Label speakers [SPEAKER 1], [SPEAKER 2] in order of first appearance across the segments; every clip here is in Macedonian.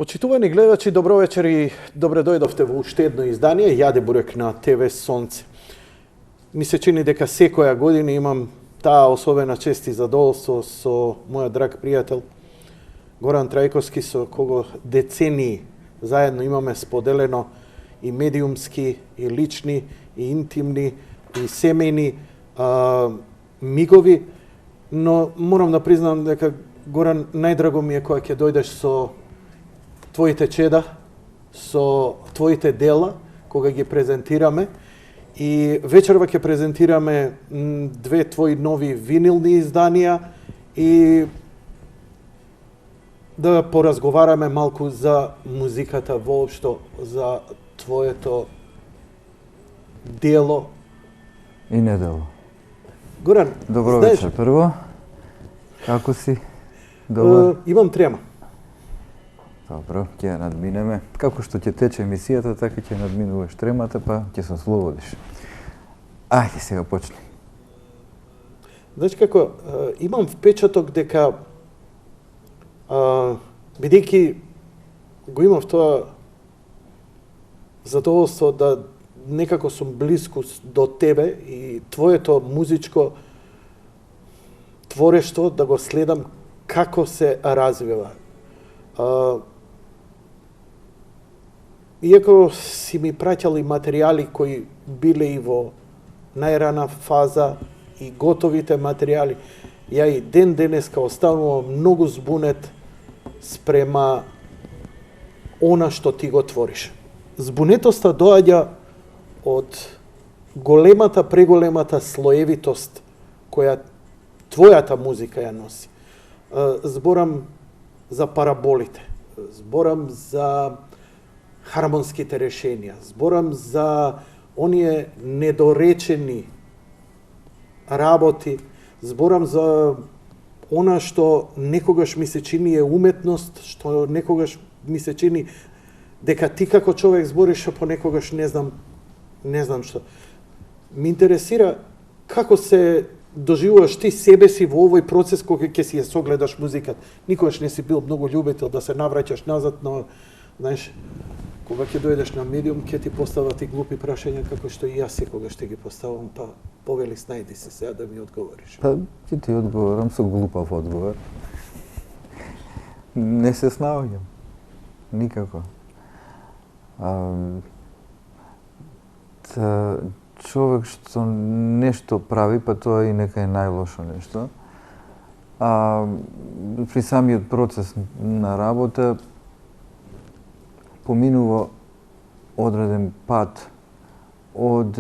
[SPEAKER 1] Почитувани гледачи, добро вечер и добре дојдовте во уште едно издание Јаде бурек на ТВ Сонце. Ми се чини дека секоја година имам таа особена чест и задоволство со мојот драг пријател Горан Трајковски, со кого децении заедно имаме споделено и медиумски, и лични, и интимни, и семејни мигови, но морам да признам дека Горан, најдраго ми е кога ќе дојдеш со твоите чеда, со твоите дела, кога ги презентираме. И вечерва ќе презентираме две твои нови винилни изданија и да поразговараме малку за музиката воопшто, за твоето дело
[SPEAKER 2] и недело.
[SPEAKER 1] Горан,
[SPEAKER 2] добро
[SPEAKER 1] знаеш,
[SPEAKER 2] вечер прво. Како си? Добар?
[SPEAKER 1] Имам трема.
[SPEAKER 2] Добро, ќе ја надминеме. Како што ќе тече емисијата, така ќе надминуваш тремата, па ќе се ослободиш. Ајде сега почни.
[SPEAKER 1] Знаеш како, имам впечаток дека бидејќи го имав тоа задоволство да некако сум блиску до тебе и твоето музичко творештво, да го следам како се развива. Иако си ми праќал и материјали кои биле и во најрана фаза и готовите материјали, ја и ден денеска останувам многу збунет спрема она што ти го твориш. Збунетоста доаѓа од преголемата слоевитост која твојата музика ја носи. Зборам за параболите, зборам за хармонските решенија, зборам за оние недоречени работи, зборам за она што некогаш ми се чини е уметност, што некогаш ми се чини дека ти како човек збориш, а понекогаш не знам што. Ми интересира како се доживуваш ти себе си во овој процес кога ќе си ја согледаш музиката. Никогаш не си бил многу љубител да се навраќаш назад, но знаеш, кога ќе дојдеш на медиум, ќе ти постават и глупи прашања, како што и јас секогаш ќе ги поставам, па повели снајди се сега да ми одговориш.
[SPEAKER 2] Па ќе ти одговорам со глупав одговор. Не се снаоѓам. Никако. Човек што нешто прави, па тоа и нека е најлошо нешто. При самиот процес на работа поминува одреден пат од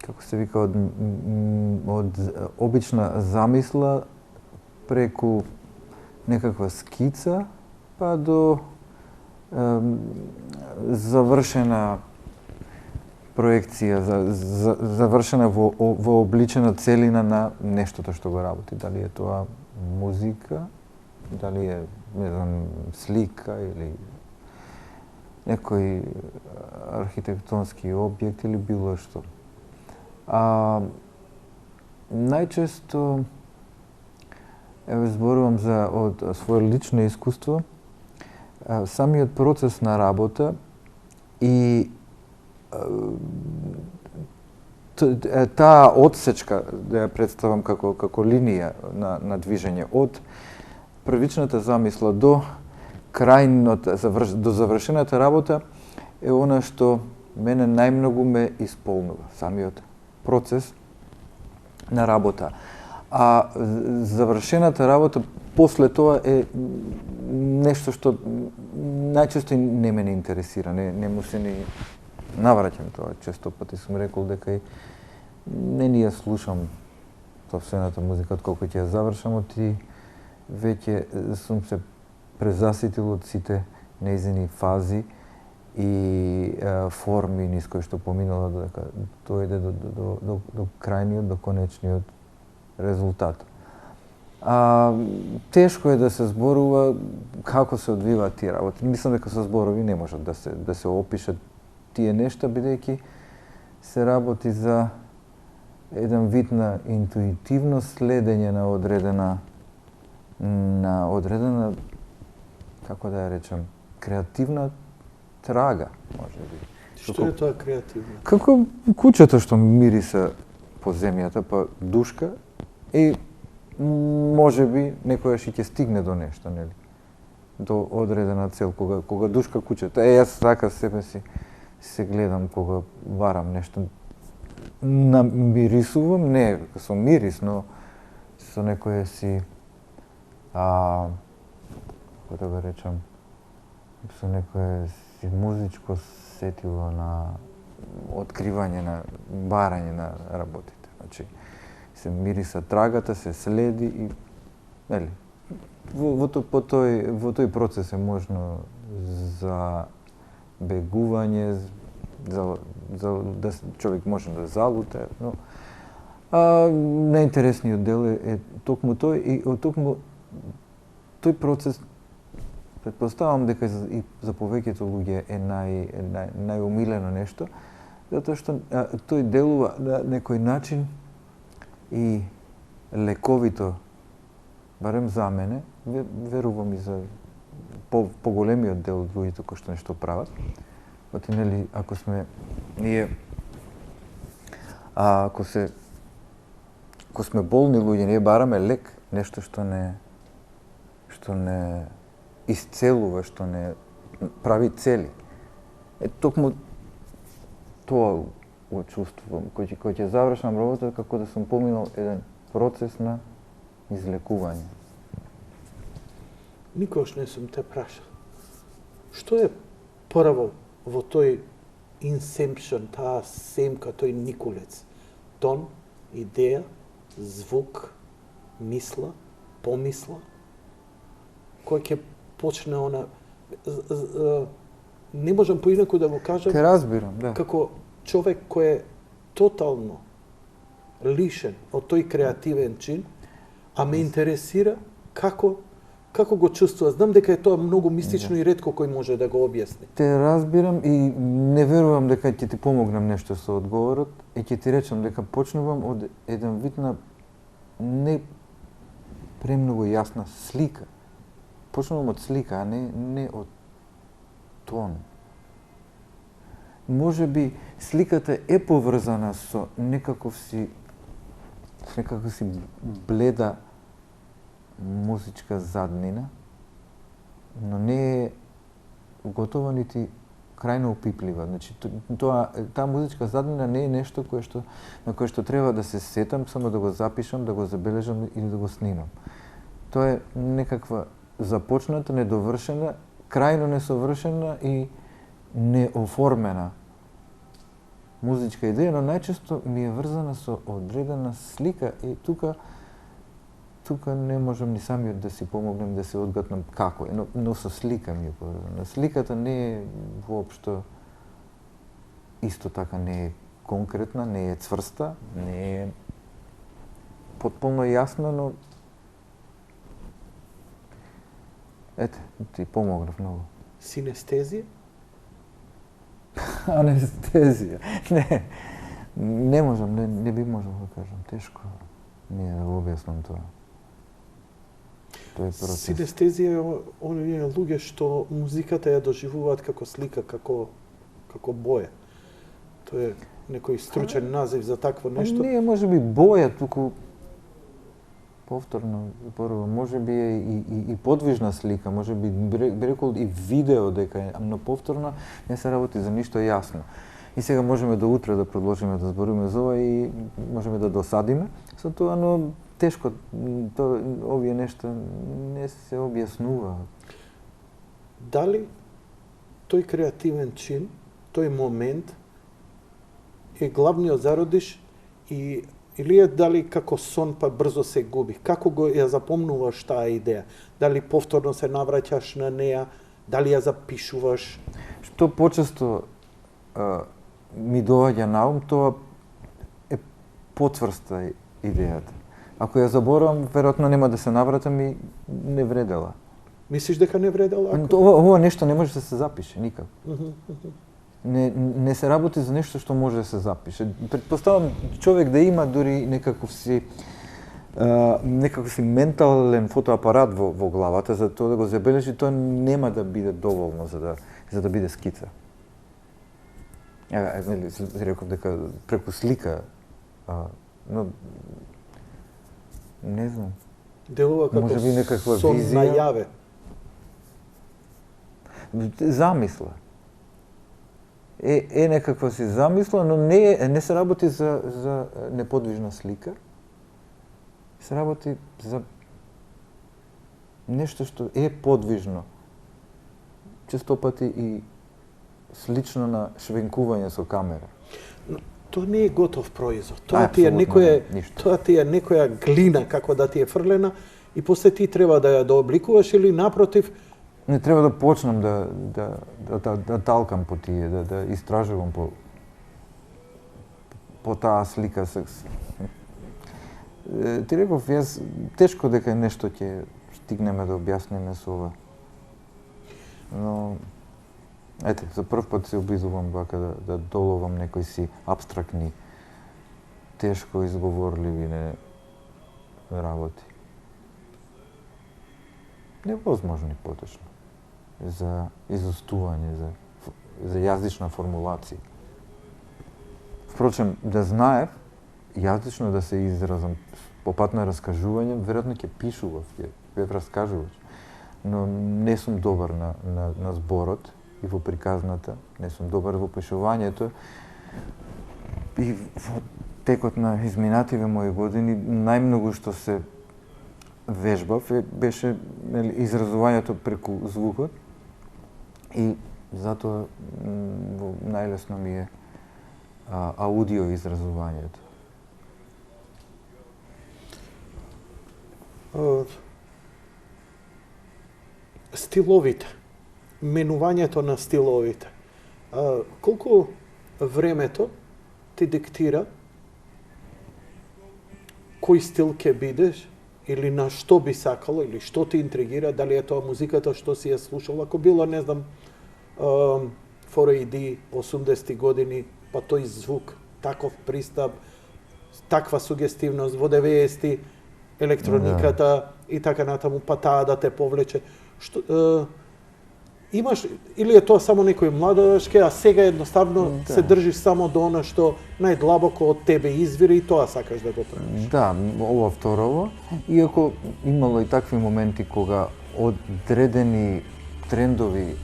[SPEAKER 2] како се вика, од обична замисла преку некаква скица па до завршена проекција, завршена вообличена целина на нештото што го работи. Дали е тоа музика, дали е, не знам, слика или некој архитектонски објект или било што. Најчесто, зборувам од своје лично искуство, самиот процес на работа и таа одсечка, да ја представам како линија на движење од првичната замисла до до завршената работа е она што мене најмногу ме исполнува, самиот процес на работа. А завршената работа после тоа е нешто што најчесто не ме интересира, не му се ни навраќам тоа. Често пати сум рекол дека и не ни ја слушам собствената музика, отколку ќе ја завршам, и веќе сум се презаситил од сите нејзини фази и форми низ кои што поминала дека дојде до крајниот, до конечниот резултат. Тешко е да се зборува како се одвиваат тие работи. Мислам дека со зборови не можат да се опишат тие нешта, бидејќи се работи за еден вид на интуитивно следење на одредена на одредена, како да ја речем, креативна трага, може би.
[SPEAKER 1] Што е тоа креативно?
[SPEAKER 2] Како кучето што мириса по земјата, па душка и може би некојаш и ќе стигне до нешто, нели? До одредена цел, кога душка кучето. Јас така себе си се гледам кога варам нешто. Намирисувам, не со мирис, но со некоја си како да го речам, со некое си музичко сетило на откривање на барање на работите. Значи, се мириса трагата, се следи и нели во тој процес е можно за бегување, за да човек може да залуте, но најинтересниот дел е токму тој и токму тој процес претпоставам дека и за повеќето луѓе е најумилено нешто, затоа што тој делува на некој начин и лековито, барем за мене, верувам и за поголемиот дел од луѓето кои што нешто прават. Оти, нели, ако сме ние ако сме болни луѓе, ние бараме лек, нешто што не исцелува, што не прави цели. Токму тоа го чувствувам, кој ќе завршам работа како да сум поминал еден процес на излекување.
[SPEAKER 1] Никогаш не сум те прашал. Што е прво во тој инсемпшн, таа семка, тој никулец? Тон, идеја, звук, мисла, помисла? Кој ќе почне она... Не можам поинаку да го кажам...
[SPEAKER 2] Те разбирам, да.
[SPEAKER 1] Како човек кој е тотално лишен од тој креативен чин, а ме интересира како го чувствува. Знам дека е тоа многу мистично и ретко кој може да го објасни.
[SPEAKER 2] Те разбирам и не верувам дека ќе ти помогнам нешто со одговорот и ќе ти речам дека почнувам од еден вид на не премногу јасна слика. Почнувам од слика, а не од тон. Може би сликата е поврзана со некаков си бледа музичка заднина, но не е готова нити крајно опиплива. Значи таа музичка заднина не е нешто на кое што треба да се сетам, само да го запишам, да го забележам или да го снимам. Тоа е некаква започната, недовршена, крајно несовршена и неоформена музичка идеја, но најчесто ми е врзана со одредена слика и тука не можам ни самиот да си помогнем да се одгатнам како е, но со слика ми е поврзана. Сликата не е воопшто исто така не е конкретна, не е цврста, не е потполно јасна, но ете, ти помогнав многу.
[SPEAKER 1] Синестезија?
[SPEAKER 2] Анестезија. Не можам, не би можел да кажам. Тешко ми е да го објаснам тоа. Тој процес.
[SPEAKER 1] Синестезија е оние луѓе што музиката ја доживуваат како слика, како боја. Тоа е некој стручен назив за такво нешто.
[SPEAKER 2] Не, може би боја, туку повторно, може би е и подвижна слика, може би би рекол и видео дека е, но повторно не се работи за ништо јасно. И сега можеме до утре да продолжиме да збориме за ова и можеме да досадиме со тоа, но тешко, овие нешта не се објаснуваат.
[SPEAKER 1] Дали тој креативен чин, тој момент е главниот зародиш или е дали како сон па брзо се губи? Како го ја запомнуваш таа идеја? Дали повторно се навраќаш на неа? Дали ја запишуваш?
[SPEAKER 2] Што почесто ми доаѓа на ум, тоа е потврста идејата. Ако ја заборавам, веројатно нема да се навратам и не вредела.
[SPEAKER 1] Мислиш дека не вредела?
[SPEAKER 2] Ова нешто не може да се запише никако. Не се работи за нешто што може да се запише. Претпоставам човек да има дури некаков си некако си ментален фотоапарат во главата за тоа да го забележи, тоа нема да биде доволно за да биде скица. Нели реков дека преку слика, но не знам.
[SPEAKER 1] Делува како
[SPEAKER 2] Може би некаква
[SPEAKER 1] сон
[SPEAKER 2] визија.
[SPEAKER 1] најаве.
[SPEAKER 2] Замисла. Е некаква си замисла, но не се работи за неподвижна слика. Се работи за нешто што е подвижно. Често пати и слично на швенкување со камера.
[SPEAKER 1] Но тоа не е готов производ.
[SPEAKER 2] Тоа ти е
[SPEAKER 1] некоја глина како да ти е фрлена и после ти треба да ја дообликуваш или напротив.
[SPEAKER 2] Не треба да почнам да талкам по тие, да истражувам по таа слика. Ти реков, јас тешко дека нешто ќе стигнеме да објасниме со ова. Но ете, за прв пат се обидувам вака да доловам некои си апстрактни, тешко изговорливи работи. Невозможни поточно. За изустување, за јазична формулација. Впрочем, да знаев јазично да се изразам по пат на раскажување, веројатно ќе пишував, ќе раскажуваш. Но не сум добар на зборот и во приказната, не сум добар во пишувањето. И во текот на изминативе мои години, најмногу што се вежбав беше изразувањето преку звукот и затоа најлесно ми е аудио изразувањето.
[SPEAKER 1] Стиловите, менувањето на стиловите. Колку времето ти диктира кој стил ќе бидеш или на што би сакало или што ти интригира, дали е тоа музиката што си ја слушал, ако било, не знам, 4AD, 80-ти години, па тој звук, таков пристап, таква сугестивност во 90-ти, електрониката и така натаму, па таа да те повлече. Имаш, или е тоа само некој младожке, а сега едноставно се држиш само до она што најдлабоко од тебе извири и тоа сакаш да го правиш?
[SPEAKER 2] Да, ова второво. Иако имало и такви моменти кога одредени трендови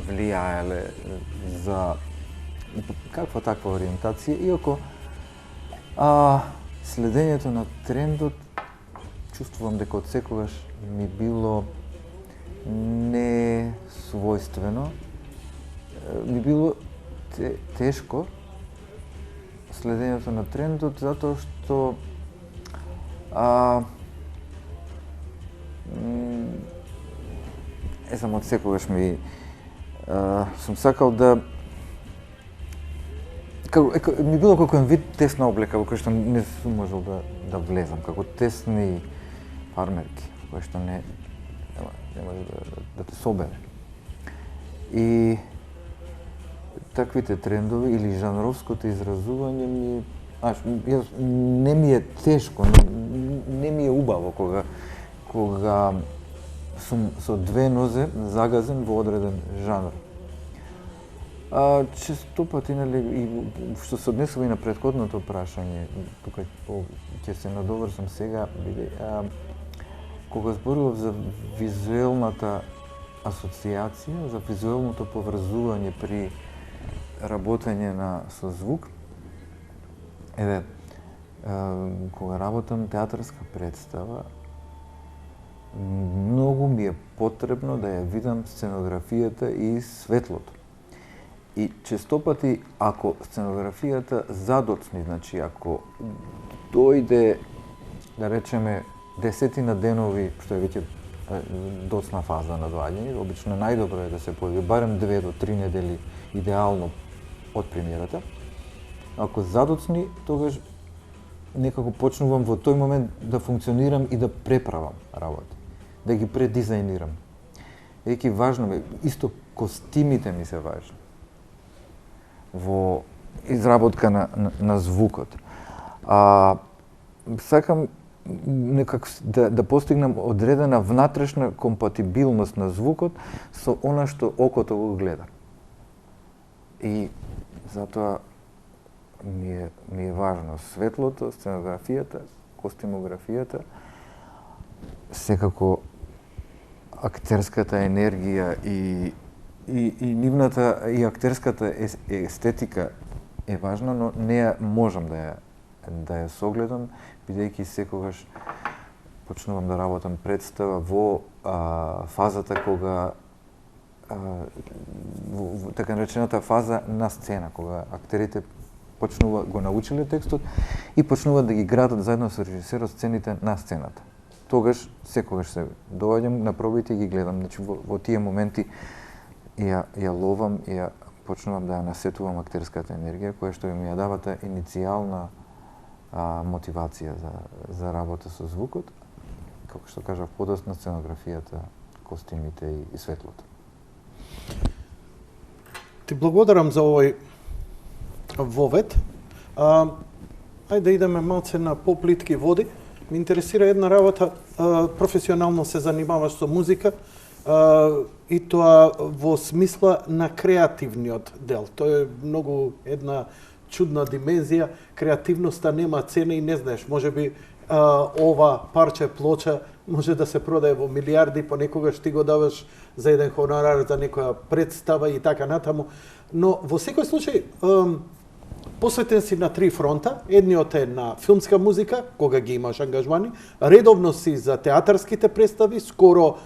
[SPEAKER 2] влијаеле за каква таква ориентација, иако следењето на трендот чувствувам дека одсекогаш ми било не својствено, ми било тешко следењето на трендот затоа што одсекогаш ми сум сакал да ми било како вид тесна облека во која што не сум можел да влезам, како тесни фармерки, која што не може да те собере. И таквите трендови или жанровското изразување не ми е тешко, не ми е убаво кога сум со две нозе загазен во одреден жанр. Често пати, и што се однесува и на претходното прашање, тука ќе се надоврзам сега, кога зборував за визуелната асоциација, за визуелното поврзување при работење со звук, кога работам театарска представа, многу ми е потребно да ја видам сценографијата и светлото. И често пати, ако сценографијата задоцни, значи ако дојде, да речеме, десетина денови, што е веќе доцна фаза на доаѓање, обично најдобро е да се појави барем 2 до 3 недели идеално од премиерата. Ако задоцни, тогаш некако почнувам во тој момент да функционирам и да преправам работи, да ги предизајнирам. Еки важно ме, исто костимите ми се важни во изработка на звукот. Сакам некак да постигнам одредена внатрешна компатибилност на звукот со она што окото го гледа. И затоа ми е важно светлото, сценографијата, костимографијата, секако актерската енергија и нивната и актерската естетика е важна, но не ја можам да ја согледам, бидејќи секогаш почнувам да работам представа во фазата кога во така наречената фаза на сцена, кога актерите го научиле текстот и почнуваат да ги градат заедно со режисерот сцените на сцената. Тогаш секогаш се доаѓам на пробите и ги гледам. Значи во тие моменти ја ловам и ја почнувам да ја насетувам актерската енергија, која што ми ја дава таа иницијална мотивација за работа со звукот, како што кажав, подоцна сценографијата, костимите и светлото.
[SPEAKER 1] Ти благодарам за овој вовед. Ајде да идеме малце на поплитки води. Ме интересира една работа, професионално се занимаваш со музика, и тоа во смисла на креативниот дел. Тоа е многу една чудна димензија. Креативноста нема цена и не знаеш, можеби ова парче плоча може да се продае во милиарди, понекогаш ти го даваш за еден хонорар за некоја представа и така натаму. Но во секој случај посветен си на три фронта. Едниот е на филмска музика, кога ги имаш ангажмани, редовно си за театарските представи, скоро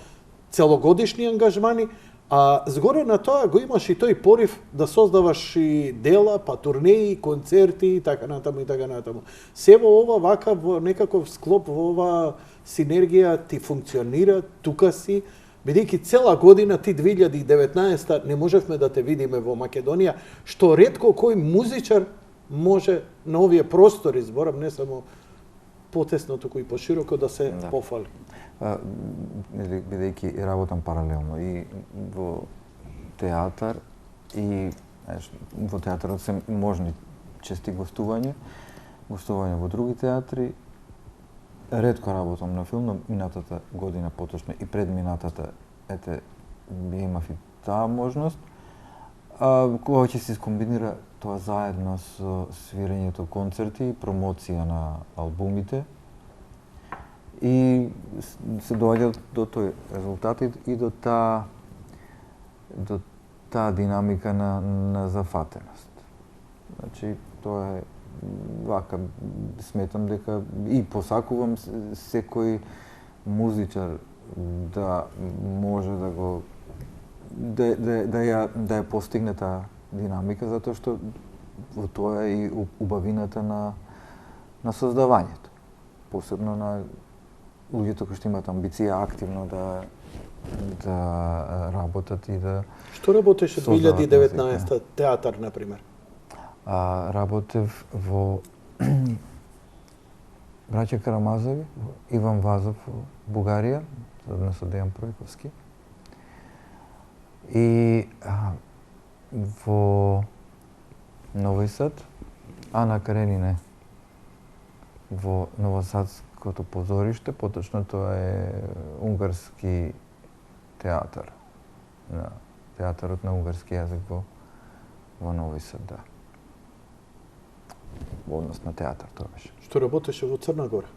[SPEAKER 1] целогодишни ангажмани, а згоре на тоа го имаш и тој порив да создаваш и дела, па турнеи, концерти и така натаму и така натаму. Се во ова вака во некаков склоп, во ова синергија ти функционира, тука си, бидејќи цела година, ти 2019 не можевме да те видиме во Македонија, што ретко кој музичар може на овие простори, зборам не само потесно, туку и пошироко да се пофали.
[SPEAKER 2] Бидејќи работам паралелно и во театар и во театарот се можни чести гостувања во други театри. Ретко работам на филм, но минатата година поточно и предминатата имав и таа можност. Кога ќе се скомбинира тоа заедно со свирењето концерти и промоција на албумите, и се доаѓа до тој резултат и до таа динамика на зафатеност. Значи, тоа е вака, сметам дека и посакувам секој музичар да може да го да ја постигне таа динамика, затоа што во тоа е и убавината на создавањето. Посебно на луѓето кои што имаат амбиција активно да работат и да...
[SPEAKER 1] Што работеше 2019 театар, например?
[SPEAKER 2] Работев во Браќа Карамазови, Иван Вазов во Бугарија, заедно со Дејан Пројковски. И во Нови Сад, Ана Каренине во Новосадското позориште, поточно тоа е унгарски театар, театарот на унгарски јазик во Нови Сад, да. Во однос на театар тоа беше.
[SPEAKER 1] Што работеше во Црна Гора?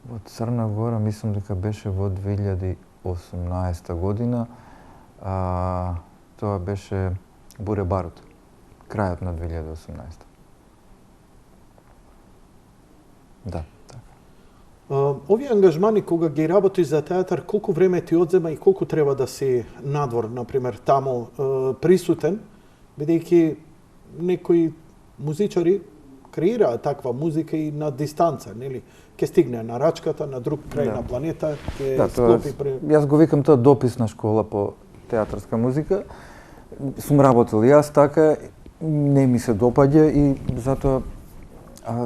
[SPEAKER 2] Во Црна Гора мислам дека беше во 2018 година. Тоа беше Буре Барут, крајот на 2018. Да, така.
[SPEAKER 1] Овие ангажмани кога ги работиш за театар, колку време ти одзема и колку треба да си надвор, например, таму присутен, бидејќи некои музичари креираат таква музика и на дистанца, нели? Ке стигне на рачката, на друг крај на планета, ке склопи
[SPEAKER 2] Јас го викам тоа дописна школа по театарска музика. Сум работел јас така, не ми се допаѓа и затоа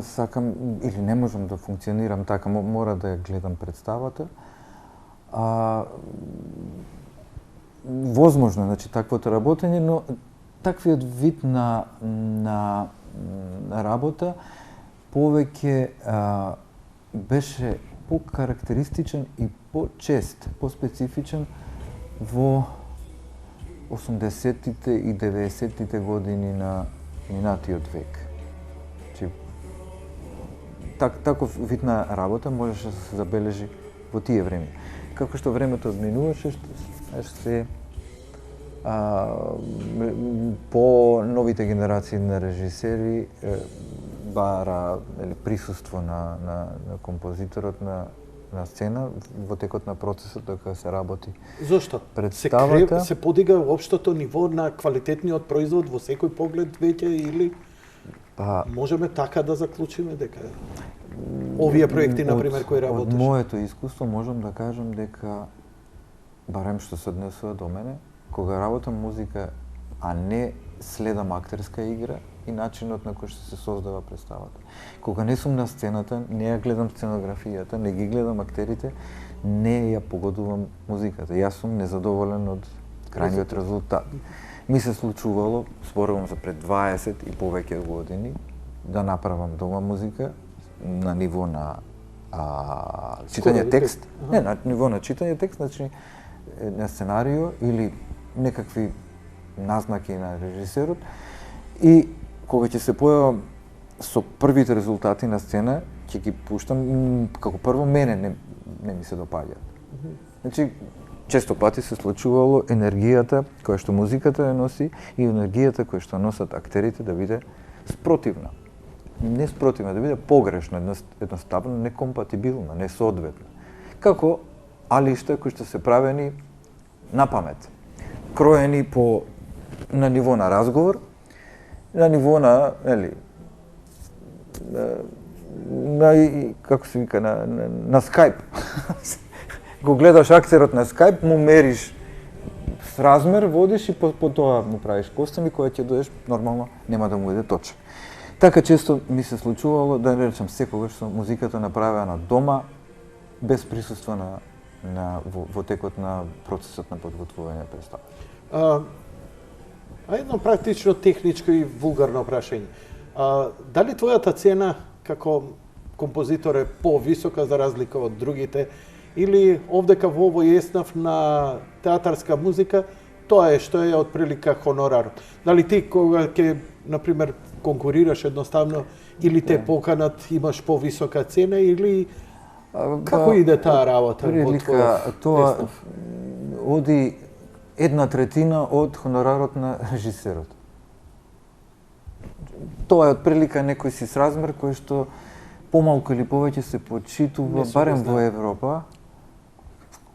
[SPEAKER 2] сакам или не можам да функционирам така, мора да ја гледам представата. Возможно, значи таквото работење, но таквиот вид на работа повеќе беше по-карактеристичен и по-чест, по-специфичен во 80-тите и 90-тите години на минатиот век. Таков вид на работа можеше да се забележи во тие време. Како што времето одминуваше, се по новите генерации на режисери бара присуство на композиторот на сцена во текот на процесот дека се работи.
[SPEAKER 1] Зошто?
[SPEAKER 2] Представата
[SPEAKER 1] се подига општото ниво на квалитетниот производ во секој поглед веќе или можеме така да заклучиме дека овие проекти на пример кои работиш?
[SPEAKER 2] Од моето искуство можам да кажам дека барем што се однесува до мене, кога работам музика, а не следам актерска игра и начинот на кој што се создава представата. Кога не сум на сцената, не ја гледам сценографијата, не ги гледам актерите, не ја погодувам музиката. Јас сум незадоволен од крајниот резултат. Ми се случувало, зборувам за пред 20 и повеќе години, да направам дома музика на ниво на читање текст. Не, на ниво на читање текст, значи на сценарио или некакви назнаки на режисерот. И кога ќе се појавам со првите резултати на сцена, ќе ги пуштам како прво мене не ми се допаѓаат. Значи често пати се случувало енергијата која што музиката ја носи и енергијата која што носат актерите да биде спротивна. Не спротивна, да биде погрешна, едноставно некомпатибилна, несоодветна. Како алишта кои што се правени на памет, кроени на ниво на разговор, на ниво на, како се вика, на Skype. Го гледаш актерот на Skype, му мериш с размер, водиш и по тоа му правиш костами, која ќе доеш нормално нема да му иде точно. Така често ми се случувало, да не речам секогаш, со музиката направена дома, без присуство во текот на процесот на подготвување представа.
[SPEAKER 1] Едно практично техничко и вулгарно прашање. Дали твојата цена како композитор е повисока за разлика од другите, или овдека во овој еснав на театарска музика, тоа е што е отприлика хонорарот? Дали ти кога ќе, например, конкурираш едноставно, или те поканат, имаш повисока цена, или како иде таа работа?
[SPEAKER 2] Прилика, тоа оди 1/3 од хонорарот на режисерот. Тоа е отприлика некој си сразмер кој што помалку или повеќе се почитува, барем во Европа,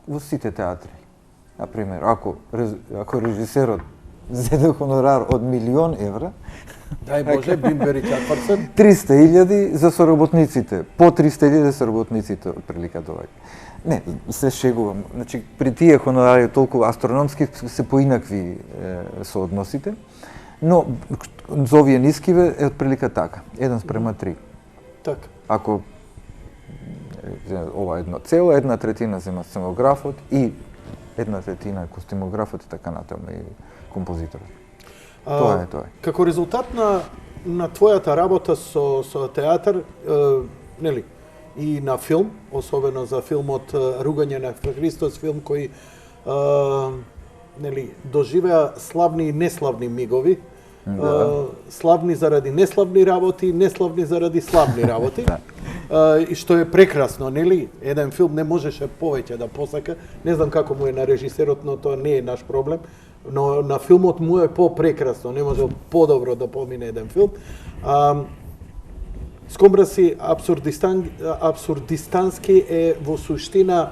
[SPEAKER 2] во сите театри. Например, ако режисерот зеде хонорар од 1.000.000 евра,
[SPEAKER 1] дај Боже, бимбери чакварцен,
[SPEAKER 2] 300.000 за соработниците, по 300.000 за соработниците отприлика тоа. Не, се шегувам. Значи, при тие хонорари толку астрономски се поинакви соодносите, но за овие нискиве е отприлика така, 1:3.
[SPEAKER 1] Така.
[SPEAKER 2] Ако ова едно цело, 1/3 зема сценографот и 1/3 костимографот и така натаму и композиторот. Тоа е.
[SPEAKER 1] Како резултат на твојата работа со театар, нели, и на филм, особено за филмот Ругање на Христос, филм кој нели доживеа славни и неславни мигови. Славни заради неславни работи, неславни заради славни работи. И што е прекрасно, нели? Еден филм не можеше повеќе да посака. Не знам како му е на режисерот, но тоа не е наш проблем. Но на филмот му е по-прекрасно, не може подобро да помине еден филм. Скомбраси абсурдистански е во суштина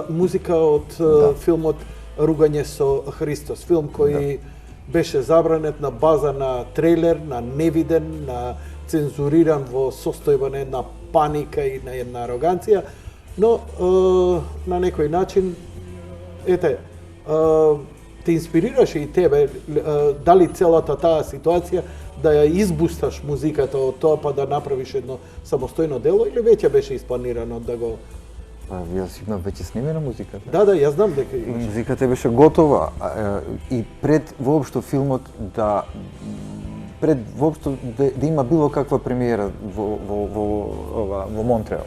[SPEAKER 1] музика од филмот Ругање со Христос, филм кој беше забранет на база на трейлер, на невиден, на цензуриран во состојба на една паника и на една ароганција, но на некој начин, те инспирираше и тебе, дали целата таа ситуација да ја избусташ музиката од тоа па да направиш едно самостојно дело, или веќе беше испланирано да го...
[SPEAKER 2] Јас имам веќе снимена музиката.
[SPEAKER 1] Да, јас знам дека имаш.
[SPEAKER 2] Музиката беше готова и пред воопшто филмот да пред воопшто да има било каква премиера во Монтреал.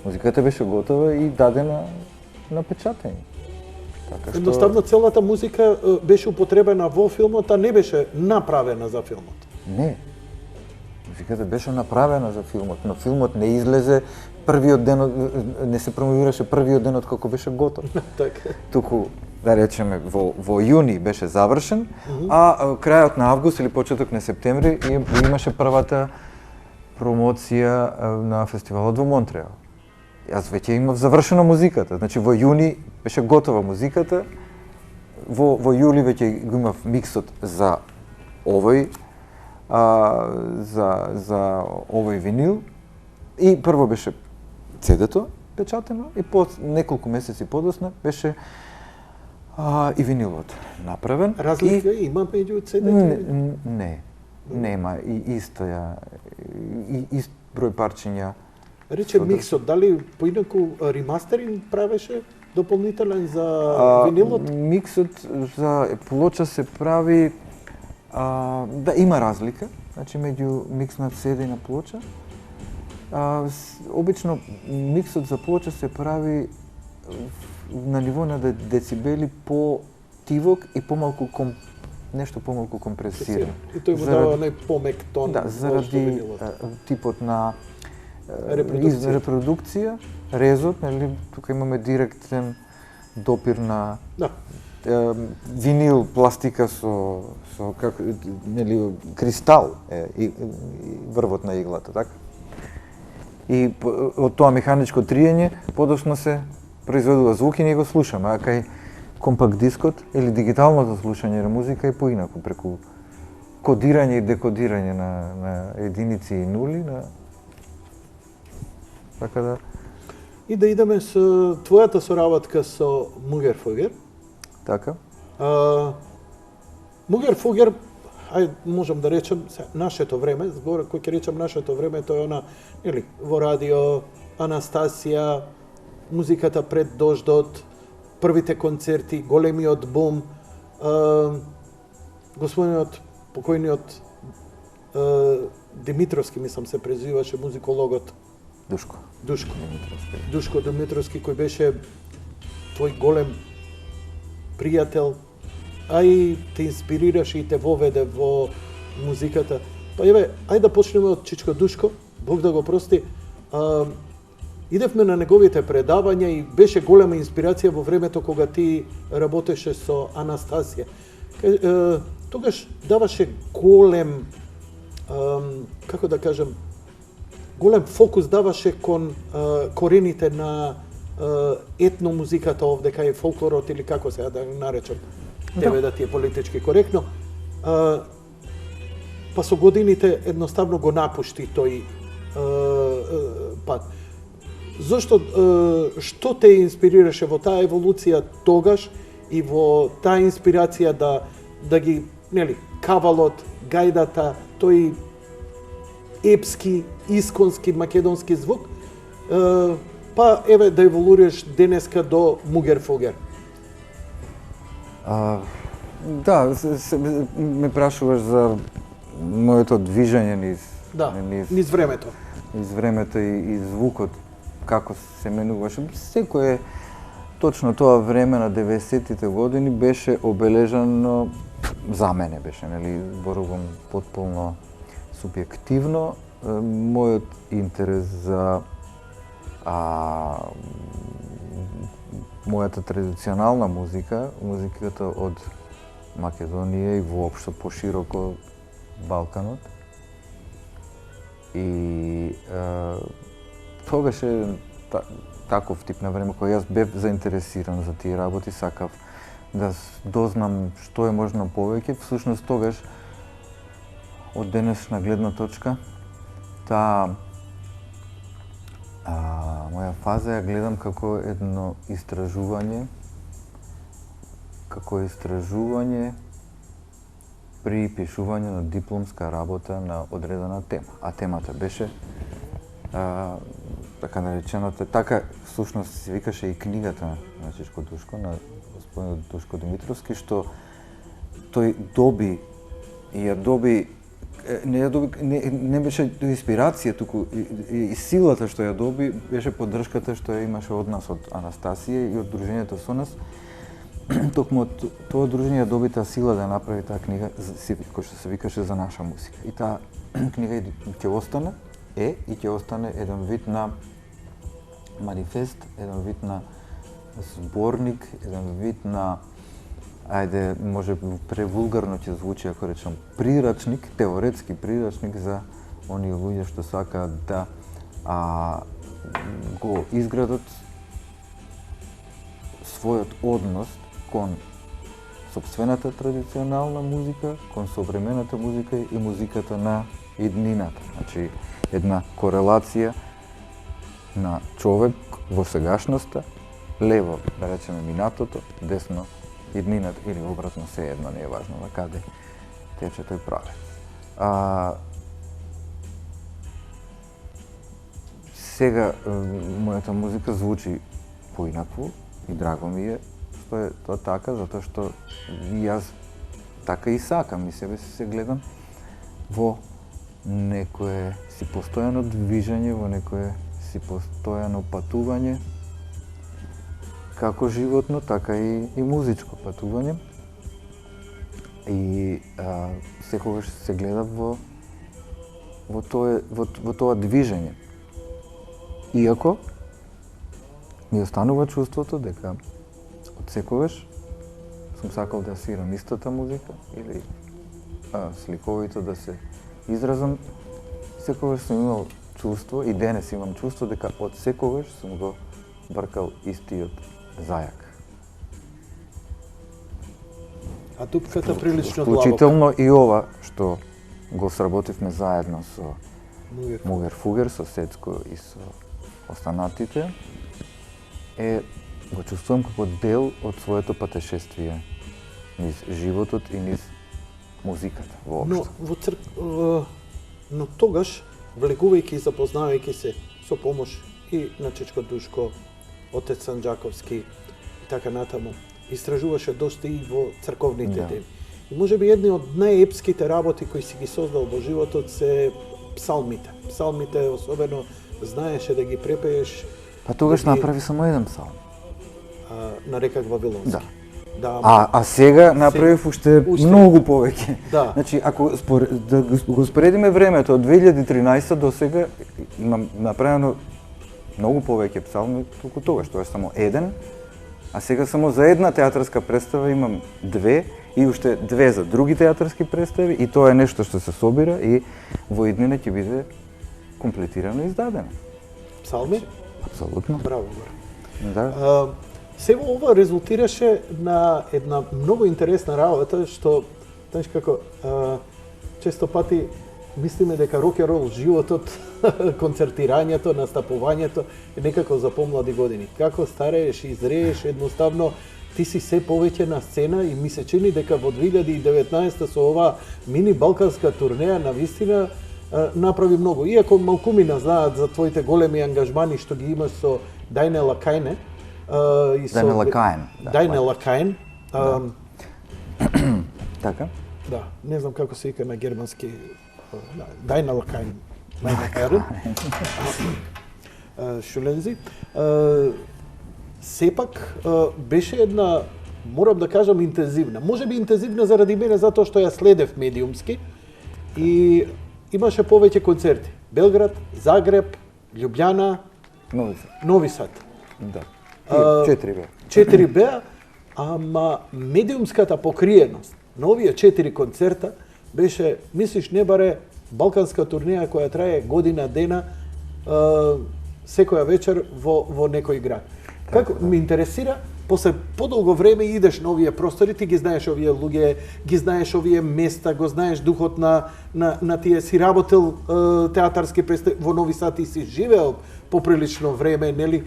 [SPEAKER 2] Музиката беше готова и дадена на печатење. Така што
[SPEAKER 1] Едноставно целата музика беше употребена во филмот, а не беше направена за филмот.
[SPEAKER 2] не. Музиката беше направена за филмот, но филмот не излезе првиот ден, не се промовираше првиот ден од како беше готов.
[SPEAKER 1] Така.
[SPEAKER 2] Туку, да речеме, во јуни беше завршен, а крајот на август или почеток на септември имаше првата промоција на фестивалот во Монтреал. Јас веќе имав завршена музиката, значи во јуни беше готова музиката, во јули веќе го имав миксот за овој за овој винил и прво беше CD-то печатено и по неколку месеци подоцна беше и винилот направен.
[SPEAKER 1] Разлика има меѓу CD-те?
[SPEAKER 2] Не, нема и ист број парчиња.
[SPEAKER 1] Рече миксот, дали поинаку ремастеринг правеше дополнителен за винилот?
[SPEAKER 2] Миксот за плоча се прави да има разлика, значи меѓу микс на CD и на плоча. Обично миксот за плоча се прави на ниво на децибели по-тивок и нешто помалку компресиран.
[SPEAKER 1] И тој му дава најпомек тон.
[SPEAKER 2] Да, заради типот на репродукција, резот, нели, тука имаме директен допир на винил, пластика со како нели кристал и врвот на иглата, така? И од тоа механичко триење подоцна се произведува звук и ние го слушаме, а кај компакт дискот или дигиталното слушање на музика е поинаку, преку кодирање и декодирање на единици и нули, така да.
[SPEAKER 1] И да идеме со твојата соработка со Мугер Фогер.
[SPEAKER 2] Така.
[SPEAKER 1] Мугер Фогер, ајде можам да речем нашето време, збор кој ќе речем нашето време, тоа е она, нели, во радио, Анастасија, музиката пред дождот, првите концерти, големиот бум, господинот покојниот Димитровски, мислам се презиваше музикологот.
[SPEAKER 2] Душко
[SPEAKER 1] Димитровски, кој беше твој голем пријател, а и те инспирираше и те воведе во музиката. Па еве, ајде да почнеме од Чичко Душко, Бог да го прости. Идевме на неговите предавања и беше голема инспирација во времето кога ти работеше со Анастасија. Тогаш даваше голем, како да кажем, голем фокус даваше кон корените на етномузиката овде, кај фолклорот или како сега да наречам, тебе да ти е политички коректно. Па со годините едноставно го напушти тој пат. Зошто, што те инспирираше во таа еволуција тогаш и во таа инспирација да ги, нели, кавалот, гајдата, тој епски, исконски, македонски звук, па еве да еволуираш денеска до Мугер Фогер?
[SPEAKER 2] Да, ме прашуваш за моето движење
[SPEAKER 1] низ времето.
[SPEAKER 2] Низ времето и звукот, како се менуваше. Секој точно тоа време на 90-тите години беше обележано, за мене беше, нели, зборувам потполно субјективно, мојот интерес за мојата традиционална музика, музиката од Македонија и воопшто пошироко Балканот. И тогаш е таков тип на време кој јас бев заинтересиран за тие работи, сакав да дознам што е можно повеќе. Всушност тогаш, од денешна гледна точка, таа моја фаза ја гледам како едно истражување, при пишување на дипломска работа на одредена тема. А темата беше така наречената, така всушност се викаше и книгата на Чичко Душко, на господинот Душко Димитровски, што тој доби не беше инспирација, туку и силата што ја доби беше поддршката што ја имаше од нас, од Анастасија и од дружењето со нас. Токму од тоа дружење ја доби таа сила да направи таа книга кој што се викаше За наша музика. И таа книга ќе остане и ќе остане еден вид на манифест, еден вид на зборник, еден вид на ајде, може превулгарно ќе звучи ако речам прирачник, теоретски прирачник за оние луѓе што сакаат да го изградат својот однос кон сопствената традиционална музика, кон современата музика и музиката на иднината. Значи, една корелација на човек во сегашноста, лево, да речеме, минатото, десно, иднината, или обратно, се едно, не е важно на каде тече тој правец. Сега, мојата музика звучи поинакво и драго ми е што е тоа така, затоа што јас така и сакам и себе се гледам во некое си постојано движење, во некое си постојано патување, како животно, така и музичко патување. И секогаш се гледа во тоа движење. Иако ми останува чувството дека од секогаш сум сакал да свирам истата музика или сликовито да се изразам. Секогаш сум имал чувство и денес имам чувство дека од секогаш сум го бркал истиот зајак.
[SPEAKER 1] А тупката прилично длабока.
[SPEAKER 2] Вклучително и ова што го сработивме заедно со Мугер Фугер, со Сецко и со останатите, го чувствувам како дел од своето патешествие низ животот и низ музиката воопшто.
[SPEAKER 1] Но тогаш, влегувајќи и запознавајќи се со помош и на Чичко Душко, Отец Санџаковски и така натаму, истражуваше доста и во црковните теми. И можеби едни од најепските работи кои си ги создал во животот се псалмите. Псалмите особено знаеше да ги препееш.
[SPEAKER 2] Па тогаш направи само еден псалм.
[SPEAKER 1] Нареках Вавилонски.
[SPEAKER 2] Да. А сега направив уште многу повеќе.
[SPEAKER 1] Да.
[SPEAKER 2] Значи, ако да го споредиме времето од 2013 до сега, имам направено многу повеќе псалми толку тогаш, тоа е само еден, а сега само за една театарска представа имам две и уште две за други театарски представи и тоа е нешто што се собира и во иднина ќе биде комплетирано и издадено.
[SPEAKER 1] Псалми?
[SPEAKER 2] Апсолутно.
[SPEAKER 1] Браво.
[SPEAKER 2] Да.
[SPEAKER 1] Сега ова резултираше на една многу интересна работа што, знаеш како, често пати мислиме дека рок-н-рол животот, концертирањето, настапувањето е некако за помлади години. Како старееш и зрееш, едноставно ти си се повеќе на сцена и ми се чини дека во 2019 со ова мини балканска турнеја на вистина направи многу. Иако малкумина знаат за твоите големи ангажмани што ги имаш со Дајне Лакајне, Дајне Лакајн.
[SPEAKER 2] Така?
[SPEAKER 1] Да, не знам како се вика на германски. Дајне Лакајн. Шулензи. Сепак беше една, морам да кажам, интензивна. Можеби интензивна заради мене затоа што ја следев медиумски и имаше повеќе концерти. Белград, Загреб, Љубљана, Нови Сад.
[SPEAKER 2] Да. 4 беа.
[SPEAKER 1] 4 беа, ама медиумската покриеност на овие 4 концерта беше, мислиш, не баре балканска турнеја која трае година дена, секоја вечер во некој град. Како ме интересира, после подолго време идеш на овие простори, ти ги знаеш овие луѓе, ги знаеш овие места, го знаеш духот на тие, си работел театарски представи во Нови Сад и си живеел поприлично време, нели?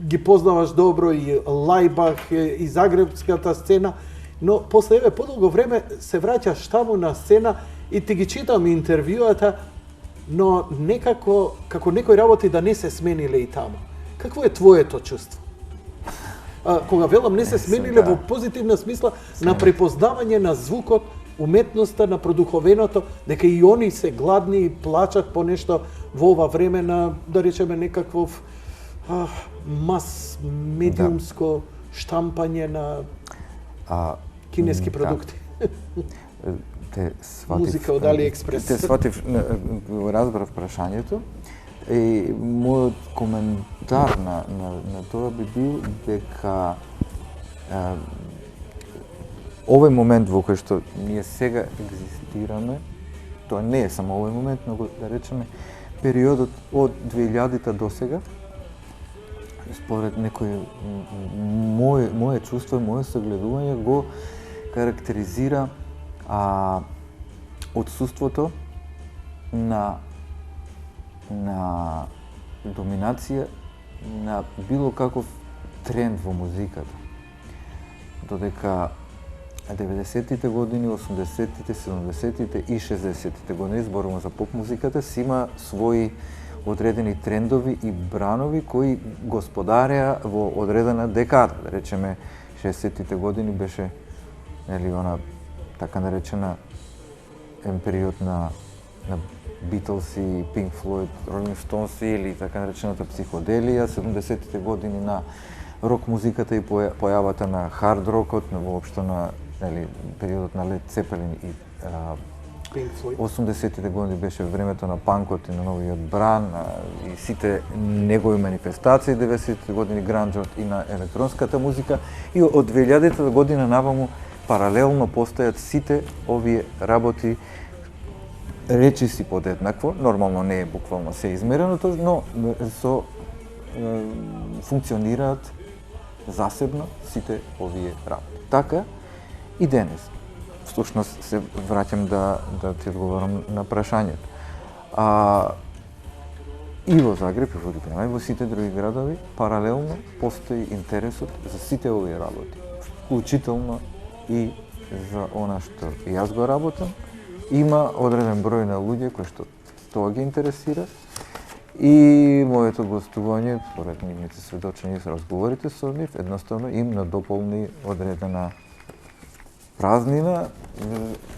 [SPEAKER 1] Ги познаваш добро и Лајбах и загребската сцена, но после подолго време се враќаш таму на сцена и ти ги читам интервјуата, но некако, како некои работи да не се смениле и таму. Какво е твоето чувство? Кога велам не се смениле во позитивна смисла на препознавање на звукот уметноста, на продуховеното, дека и они се гладни и плачат по нешто во ова време на, да речеме, некаквов мас медиумско штампање на кинески продукти.
[SPEAKER 2] Те сватив,
[SPEAKER 1] музика од AliExpress.
[SPEAKER 2] Те сватив, разбрав прашањето и мојот коментар на тоа би бил дека овој момент во кој што ние сега екзистираме, тоа не е само овој момент, но да речеме периодот од 2000-та до сега, според некој моје чувство, моје согледување го карактеризира отсуството на доминација на било каков тренд во музиката. Додека 90-тите години, 80-тите, 70-тите и 60-тите години, зборувам за поп музиката, си има своји одредени трендови и бранови кои господареа во одредена декада. Да речеме, 60-тите години беше она така наречена период на Beatles и Pink Floyd, Rolling Stones или така наречената психоделија, 70-тите години на рок музиката и појавата на хард рокот, воопшто на периодот на Led Zeppelin и 80-тите години беше времето на панкот и на новиот бран и сите негови манифестации, 90-тите години гранџот и на електронската музика и од 2000-та година наваму паралелно постојат сите овие работи речиси подеднакво, нормално не е буквално се измерено, но функционираат засебно сите овие работи. Така и денес. Всушност се враќам да ти одговорам на прашањето. И во Загреб, и во Ljubljana, и во сите други градови, паралелно постои интересот за сите овие работи, вклучително и за она што јас го работам. Има одреден број на луѓе кои што тоа ги интересира и моето гостување, според нивните сведочења и разговорите со нив, едноставно им надополни одредена празнина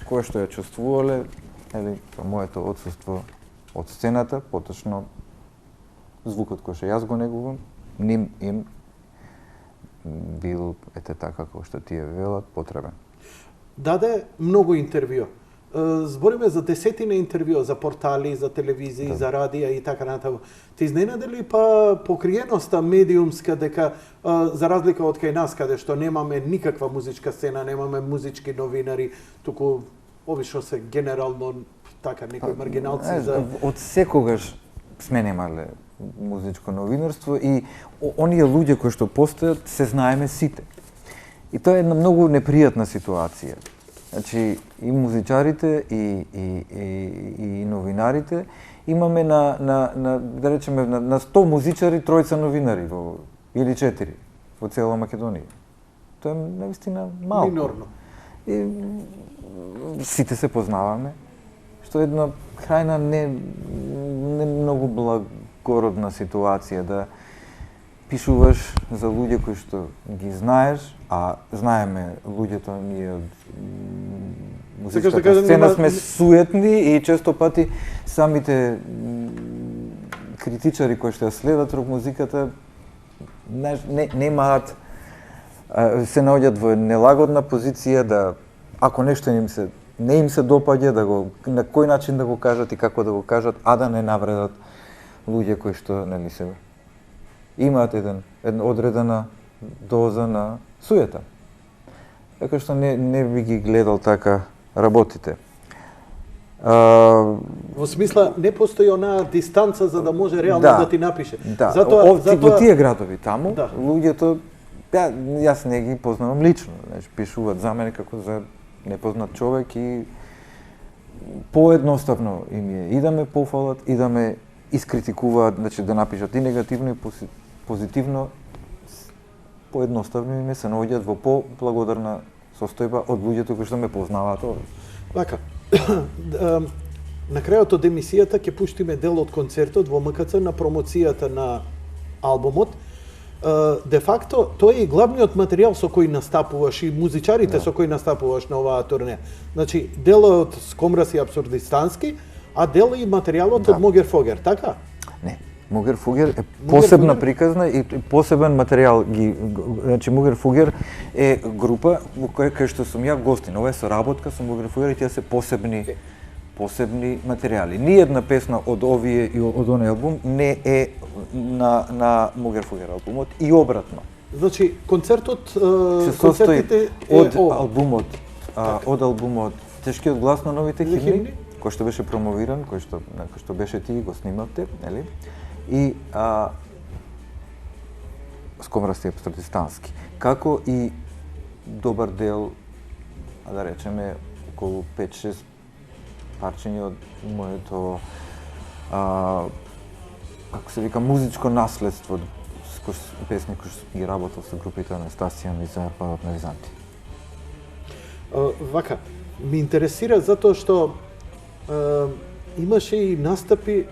[SPEAKER 2] која што ја чувствувале моето отсуство од сцената, поточно звукот кој што јас го негувам, ним им бил така како што тие велат потребен.
[SPEAKER 1] Даде многу интервју. Збориме за десетина интервју за портали, за телевизии, за радија и така натаму. Ти изненади ли покриеноста медиумска дека за разлика од кај нас каде што немаме никаква музичка сцена, немаме музички новинари, туку обично се генерално така некои маргиналци за
[SPEAKER 2] од секогаш сме немале музичко новинарство и оние луѓе кои што постојат се знаеме сите. И тоа е една многу непријатна ситуација. Значи, и музичарите, и новинарите, имаме да речеме, на 100 музичари, тројца новинари, или 4, во цела Македонија. Тоа е наистина малку.
[SPEAKER 1] Минорно.
[SPEAKER 2] И сите се познаваме, што е една крајна не многу благородна ситуација да пишуваш за луѓе кои што ги знаеш, а знаеме луѓето ние од музичката сцена сме суетни и често пати самите критичари кои што ја следат рок музиката немаат, се наоѓаат во нелагодна позиција да ако нешто не им се допаѓа, да го на кој начин да го кажат и како да го кажат, а да не навредат луѓе кои што се имаат една одредена доза на суета. Така што не би ги гледал така работите.
[SPEAKER 1] Во смисла, не постои онаа дистанца за да може реално да ти напише.
[SPEAKER 2] Да, во тие градови таму, луѓето, јас не ги познавам лично, пишуваат за мене како за непознат човек и поедноставно им е и да ме пофалат, и да ме искритикуваат, значи да напишат и негативно и позитивно, поедноставно им се наоѓаат во поблагодарна состојба од луѓето кои што ме познаваат овде.
[SPEAKER 1] Така, на крајот од емисијата ќе пуштиме дел од концертот во МКЦ на промоцијата на албумот. де факто тоа е и главниот материјал со кој настапуваш и музичарите со кои настапуваш на оваа турне. Значи, дел од Скомраси абсурдистански, а дел и материјалот од Могер Фогер, така?
[SPEAKER 2] Не. Могер Фугер е посебна приказна и посебен материјал значи Могер Фугер е група во кај што сум ја гостин. Ова е соработка со Могер Фугер и тие се посебни материјали. Ниједна песна од овие и од оној албум не е на Могер Фугер албумот и обратно.
[SPEAKER 1] Значи, концертот,
[SPEAKER 2] се состои од албумот Тешкиот глас на новите химни, кој што беше промовиран, кој што беше ти го снимавте, нели? И Скомраси абсурдистански. Како и добар дел, да речеме, околу 5-6 парчиња од моето како се вика музичко наследство, песни кои што ги работел со групите Анастасија Мизар, Падот на Византија.
[SPEAKER 1] Вака, ми интересира затоа што имаше и настапи,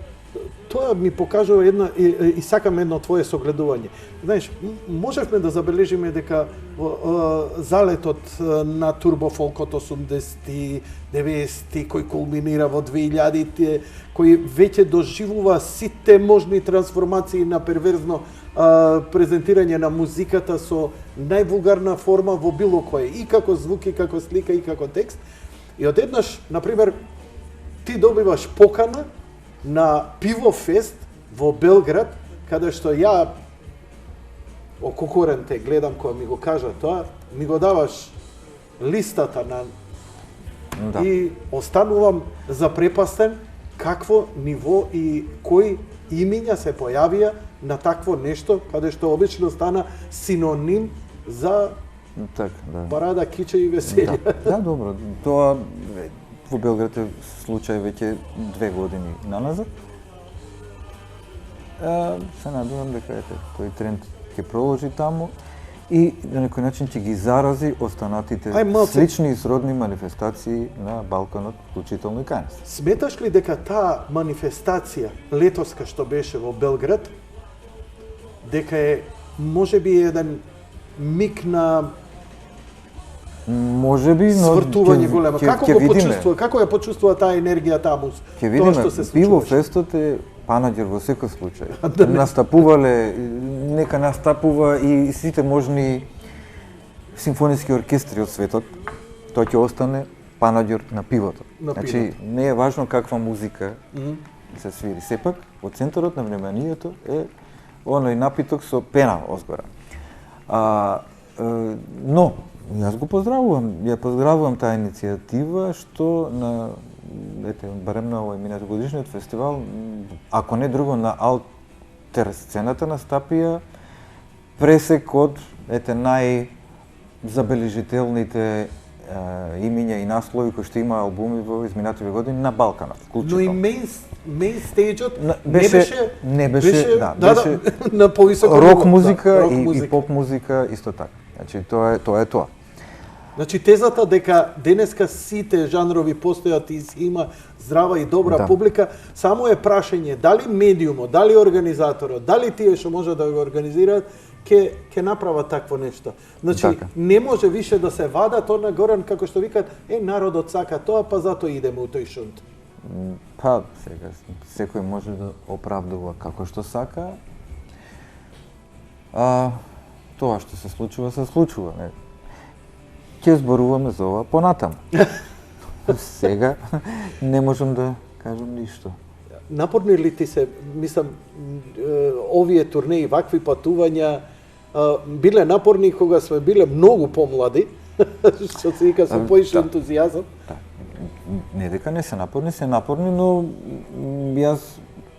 [SPEAKER 1] тоа ми покажува една и сакам едно твое согледување. Знаеш, можевме да забележиме дека залетот на турбофолк од 80-ти, 90-ти, кој кулминира во 2000-ти, кој веќе доживува сите можни трансформации на перверзно презентирање на музиката со највулгарна форма во било кое, и како звук, и како слика, и како текст. И одеднаш, например, ти добиваш покана на пивофест во Белград, каде што ја окукурен те гледам кога ми го кажа тоа, ми го даваш листата на и останувам запрепастен какво ниво и кои имиња се појавија на такво нешто, каде што обично стана синоним за парада, киче и веселие.
[SPEAKER 2] Да, добро. Тоа во Белград е случај веќе 2 години наназад. Се надевам дека тој тренд ќе продолжи таму и на некој начин ќе ги зарази останатите слични и сродни манифестации на Балканот, вклучително и кај нас.
[SPEAKER 1] Сметаш ли дека таа манифестација летоска што беше во Белград, дека е можеби еден миг на
[SPEAKER 2] можеби, но
[SPEAKER 1] свртување голема. Како го почувствува, како ја почувствува таа енергија таму?
[SPEAKER 2] Ќе видиме, пивофестот е панаѓер во секој случај. Настапувале, нека настапува и сите можни симфониски оркестри од светот. Тоа ќе остане панаѓер на пивото. Значи, не е важно каква музика се свири. Сепак, во центарот на вниманието е оној напиток со пена озгора. Но јас го поздравувам, ја поздравувам таа иницијатива што на барем на овој минатогодишниот фестивал, ако не друго на Алтер сцената настапија пресек од најзабележителните имиња и наслови кои што има албуми во изминативе години на Балканот.
[SPEAKER 1] Но и мејн стејџот
[SPEAKER 2] не беше
[SPEAKER 1] на повисоко
[SPEAKER 2] рок музика и поп музика исто така. Значи тоа е тоа.
[SPEAKER 1] Значи тезата дека денеска сите жанрови постојат и има здрава и добра публика, само е прашање дали медиумот, дали организаторот, дали тие што може да го организираат ќе направат такво нешто. Значи не може више да се вадат од нагоран како што викаат народот сака тоа, па затоа идеме у тој шунт.
[SPEAKER 2] Па сега секој може да оправдува како што сака. Тоа што се случува, не. Ќе зборуваме за ова понатаму. Сега не можам да кажам ништо.
[SPEAKER 1] Напорни ли ти се, мислам, овие турнеи, вакви патувања, биле напорни кога сме биле многу помлади, што се вика со поише ентузијазам?
[SPEAKER 2] Не дека не се напорни, но јас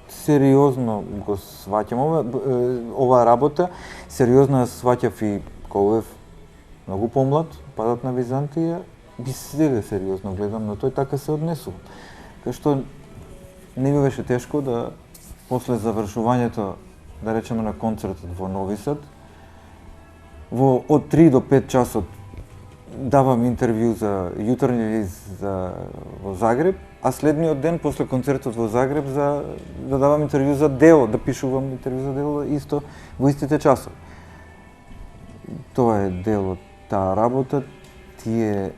[SPEAKER 2] сериозно го сваќам оваа работа, сериозно ја сваќав и Колев многу помлад, Падот на Византија, би сега сериозно гледам, но тој така се однесува. Кај што не ми беше тешко да, после завршувањето, да речеме на концертот во Нови Сад, од 3 до 5 часот давам интервју за јутренји лист во Загреб, а следниот ден после концертот во Загреб да давам интервју за дело, да пишувам интервју за дело исто во истите часови. тоа е дел од таа работа, тие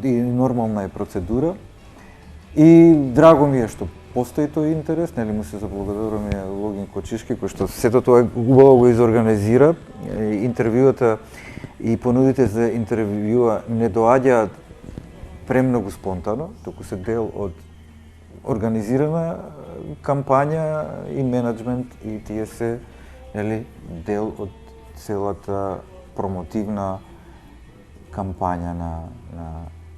[SPEAKER 2] и нормална е процедура. И драго ми е што постои тој интерес, нели му се заблагодаруваме Логин Кочишки кој што сето тоа убаво го изорганизира. Интервјуата и понудите за интервјуа не доаѓаат премногу спонтано, туку се дел од организирана кампања и менеджмент и тие се, нели, дел од целата промотивна кампања на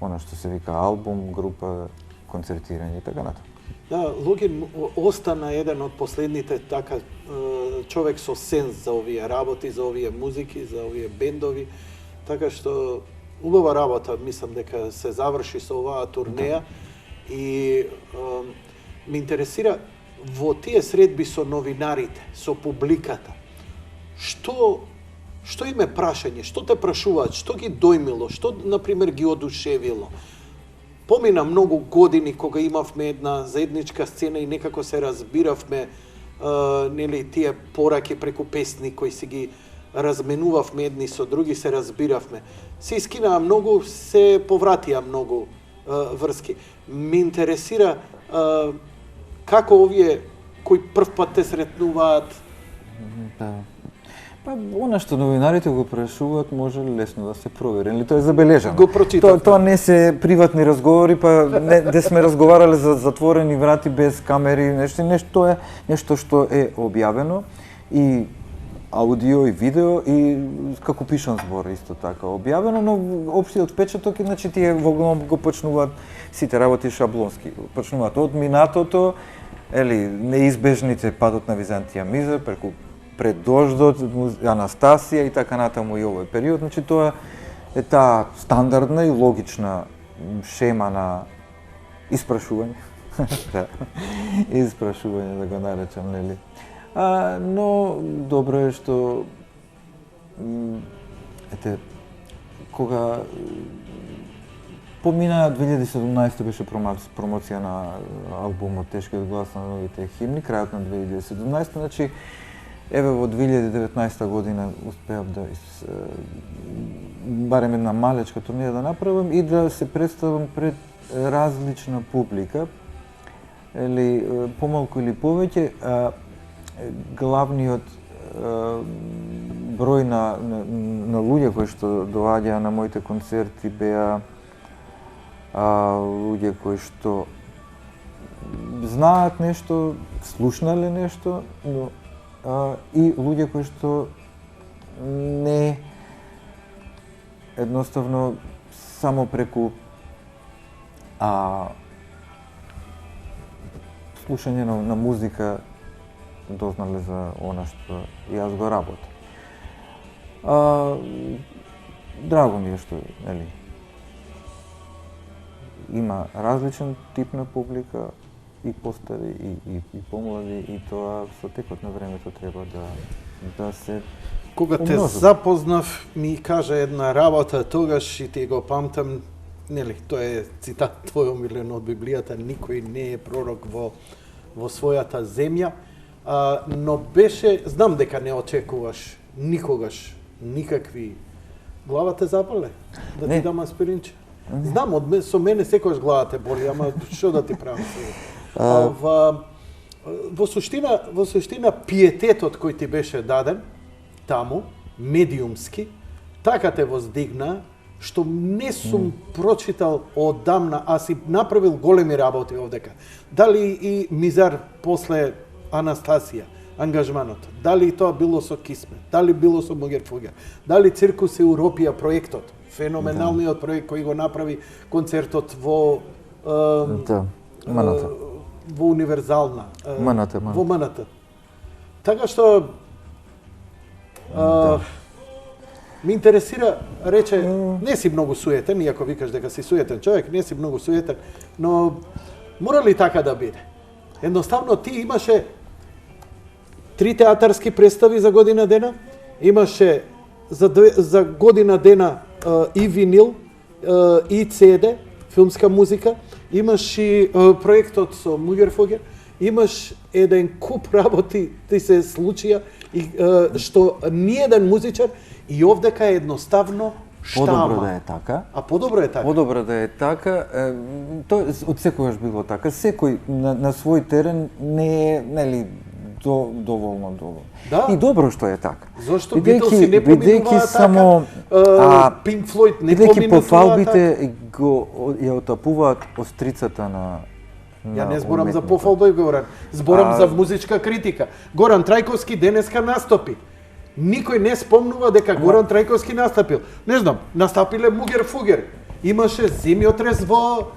[SPEAKER 2] она што се вика албум, група, концертирање и така натаму.
[SPEAKER 1] Да, Логин остана еден од последните така човек со сенс за овие работи, за овие музики, за овие бендови, така што убава работа, мислам дека се заврши со оваа турнеја и ме интересира во тие средби со новинарите, со публиката. Што им е прашање, што те прашуваат, што ги дојмило, што на пример ги одушевило? Помина многу години кога имавме една заедничка сцена и некако се разбиравме, нели, тие пораки преку песни кои си ги разменувавме едни со други, се разбиравме. Се искинаа многу, се повратија многу врски. Ме интересира како овие кои прв пат те сретнуваат.
[SPEAKER 2] Да. Па, она што новинарите го прашуваат може лесно да се провери, или тоа е забележано.
[SPEAKER 1] Го прочитав.
[SPEAKER 2] Тоа не се приватни разговори, па де сме разговарале за затворени врати без камери, нешто е нешто што е објавено и аудио и видео и како пишан збор исто така објавено, но општиот впечаток е, значи тие во главном го почнуваат сите работи шаблонски. Почнуваат од минатото, ели неизбежните падот на Византија Мизер преку пред дождот, Анастасија и така натаму и овој период. Значи тоа е таа стандардна и логична шема на испрашување. Да. Испрашување, да го наречам, нели. Но добро е што ете кога помина 2017 беше промоција на албумот Тешкиот глас на новите химни, крајот на 2017, значи еве во 2019 година успеав да барем една малечка турнеја да направам и да се представам пред различна публика, или помалку или повеќе. Главниот број на луѓе кои што доаѓаа на моите концерти беа луѓе кои што знаат нешто, слушнале нешто, но и луѓе кои што не едноставно само преку слушање на музика дознале за она што јас го работам. Драго ми е што, нели, има различен тип на публика, и постари, и помлади, и тоа со текот на времето треба да се
[SPEAKER 1] Кога те запознав, ми кажа една работа, тогаш и ти го памтам, нели, тоа е цитат твој омилен од Библијата, никој не е пророк во својата земја, но беше, знам дека не очекуваш никогаш никакви. Глава те запале? Да ти дам аспиринче? Знам, со мене секојаш глава те боли, ама што да ти правам сега? Во суштина пиететот кој ти беше даден таму, медиумски, така те воздигна, што не сум прочитал одамна, а си направил големи работи овдека. Дали и Мизар после Анастасија, ангажманот, дали тоа било со Кисме, дали било со Могерфугер, дали Циркус Европија проектот, феноменалниот проект кој го направи концертот во
[SPEAKER 2] Маната.
[SPEAKER 1] Во универзална, во МНТ. Така што ми интересира, рече, не си многу суетен, иако викаш дека си суетен човек, не си многу суетен, но мора ли така да биде? Едноставно ти имаше 3 театарски представи за година дена, имаше за година дена и винил, и CD, филмска музика, имаш и проектот со Мугерфогер, имаш еден куп работи ти се случија и што ниеден музичар и овдека е едноставно штама.
[SPEAKER 2] Подобро да е така.
[SPEAKER 1] А подобро е така.
[SPEAKER 2] Подобро да е така. Тоа од секогаш било така. Секој на свој терен не е, нели, доволно.
[SPEAKER 1] Да.
[SPEAKER 2] И добро што е така.
[SPEAKER 1] Зошто Битлси не поминуваат
[SPEAKER 2] само
[SPEAKER 1] Пинк Флойд не
[SPEAKER 2] бидејќи по
[SPEAKER 1] поминуваат
[SPEAKER 2] фалбите го ја отапуваат острицата на
[SPEAKER 1] Ја не зборам за пофалба, Горан. Зборам за музичка критика. Горан Трајковски денеска настапи. Никој не спомнува дека Горан Трајковски настапил. Не знам, настапиле Мугер Фугер. Имаше земјотрес во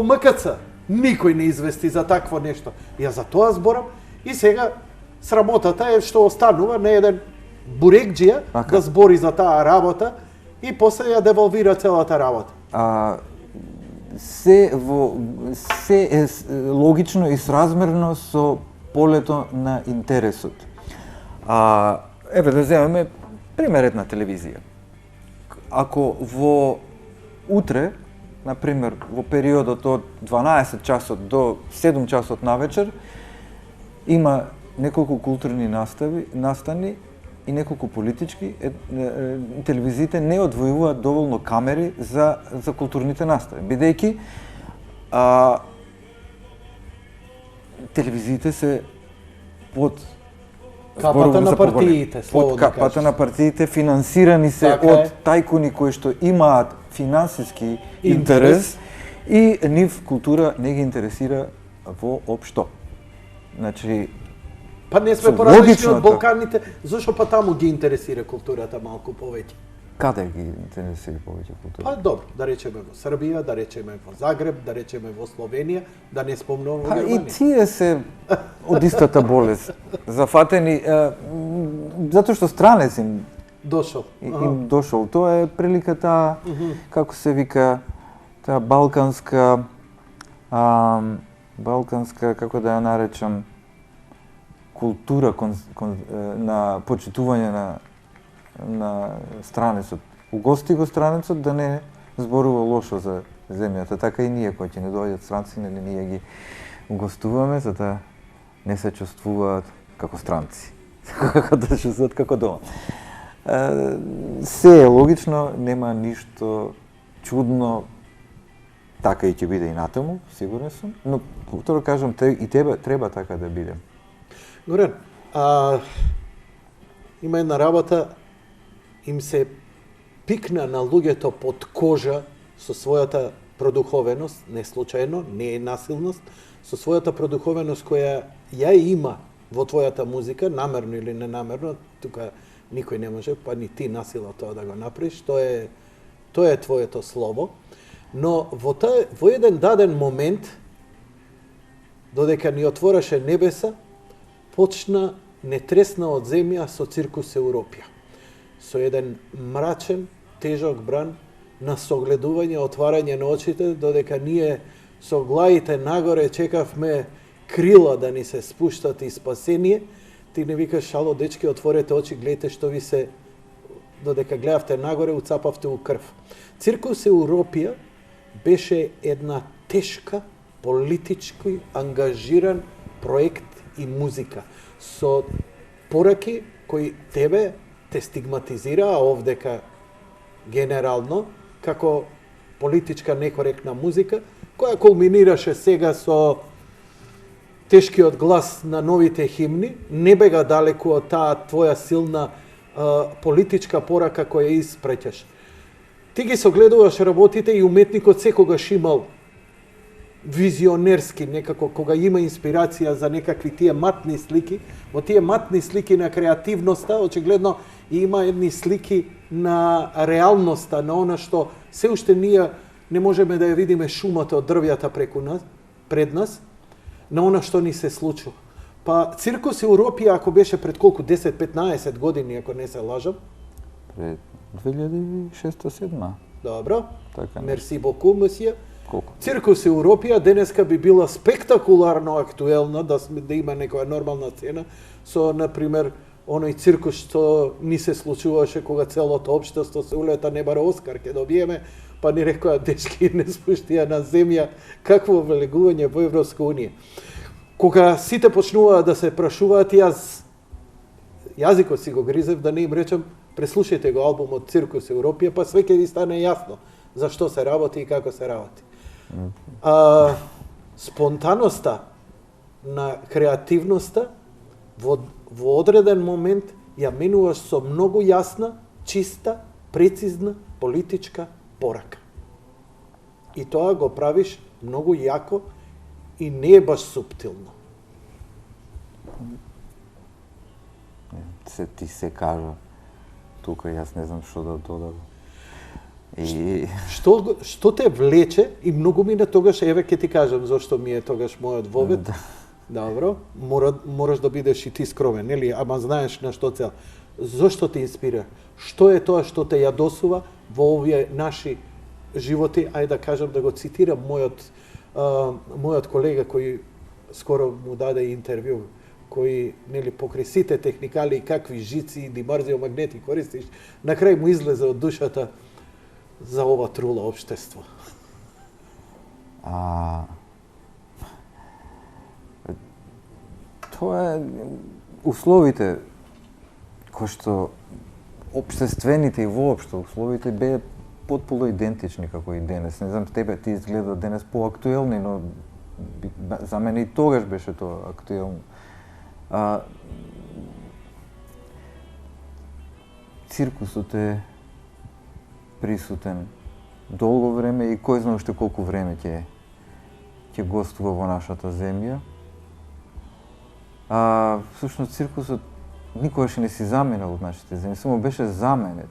[SPEAKER 1] МКЦ. Никој не извести за такво нешто. Ја за тоа зборам и сега срамотата е што останува на еден бурекџија да збори за таа работа и после ја девалвира целата работа.
[SPEAKER 2] Се е логично и сразмерно со полето на интересот. Еве да земеме примерет на телевизија. Ако во утре, например, во периодот од 12 часот до 7 часот навечер, има неколку културни настани и неколку политички, телевизиите не одвојуваат доволно камери за културните настани, бидејќи телевизиите се под
[SPEAKER 1] капата на партиите,
[SPEAKER 2] под капата на партиите, финансирани се од тајкуни кои што имаат финансиски интерес и нив култура не ги интересира воопшто. Значи,
[SPEAKER 1] па не сме поразлични од Балканите, зашо па таму ги интересира културата малку повеќе?
[SPEAKER 2] Каде ги интересира повеќе култура?
[SPEAKER 1] Па добро, да речеме во Србија, да речеме во Загреб, да речеме во Словенија, да не спомнувам во Германија.
[SPEAKER 2] И тие се од истата болест зафатени, затоа што странец им
[SPEAKER 1] дошол.
[SPEAKER 2] Им дошол. Тоа е прилика таа, како се вика, таа балканска, како да ја наречам, култура на почитување на странецот. Угости го странецот да не зборува лошо за земјата, така и ние кои ќе не доаѓат странци, ние ги угостуваме за да не се чувствуваат како странци, да се чувствуваат како дома. Се е логично, нема ништо чудно, така и ќе биде и натаму, сигурен сум, но повторно кажам, и треба така да биде.
[SPEAKER 1] Горен, има една работа, им се пикна на луѓето под кожа со својата продуховеност, не случајно, не е насилност, со својата продуховеност која ја има во твојата музика, намерно или ненамерно, тука никој не може, па ни ти насила тоа да го направиш, тоа е твоето слово, но во еден даден момент, додека ни отвораше небеса, почна нетресна од земја со циркус Европија. Со еден мрачен, тежок бран на согледување, отварање на очите, додека ние со главите нагоре чекавме крила да ни се спуштат и спасение, ти не викаш, ало, дечки, отворете очи, гледате што ви се, додека гледавте нагоре, уцапавте у крв. Циркус Европија беше една тешка, политички ангажиран проект и музика, со пораки кои тебе те стигматизираа овдека генерално, како политичка некоректна музика, која кулминираше сега со тешкиот глас на новите химни, не бега далеку од таа твоја силна политичка порака која испреќаш. Ти ги согледуваш работите и уметникот секогаш имал визионерски некако, кога има инспирација за некакви тие матни слики, во тие матни слики на креативноста, очигледно има едни слики на реалноста, на она што се уште ние не можеме да ја видиме шумата од дрвјата пред нас, на она што ни се случува. Па Циркус Европија, ако беше пред колку, 10-15 години, ако не се лажам?
[SPEAKER 2] Пред 2006-2007.
[SPEAKER 1] Добро,
[SPEAKER 2] така,
[SPEAKER 1] мерси боку, месија.
[SPEAKER 2] Колку?
[SPEAKER 1] Циркус Европија денеска би била спектакуларно актуелна, да има некоја нормална цена, со, например, оној циркус што ни се случуваше кога целото општество се улета, не бара Оскар ќе добиеме, па ни рекоа, дечки, не спуштија на земја, какво велигување во Европска Унија. Кога сите почнуваат да се прашуваат, јазикот си го гризев да не им речам, преслушајте го албумот Циркус Европија, па све ќе ви стане јасно зашто се работи и како се работи. Спонтаноста на креативноста во одреден момент ја менуваш со многу јасна, чиста, прецизна политичка порака. И тоа го правиш многу јако и не е баш суптилно.
[SPEAKER 2] Ти се кажа. Тука јас не знам што да додам. И
[SPEAKER 1] Што те влече и многу ми на тогаш, еве ќе ти кажам зошто ми е тогаш мојот вовет.
[SPEAKER 2] Да.
[SPEAKER 1] Добро, мораш да бидеш и ти скромен, нели? Ама знаеш на што цел. Зошто те инспира? Што е тоа што те јадосува во овие наши животи? Ајде да кажам, да го цитирам мојот колега кој скоро му даде интервју, кој, нели, покри сите техникали и какви жици и димарзиомагнети користиш, на крај му излезе од душата за ова трула општество.
[SPEAKER 2] Тоа е условите кои што општествените и воопшто условите беа потполно идентични како и денес. Не знам, тебе ти изгледа денес поактуелни, но за мене и тогаш беше тоа актуелно. Циркусот е присутен долго време и кој знае уште колку време ќе гостува во нашата земја. Всушност циркусот никогаш не си заменал од нашите земји, само беше заменет.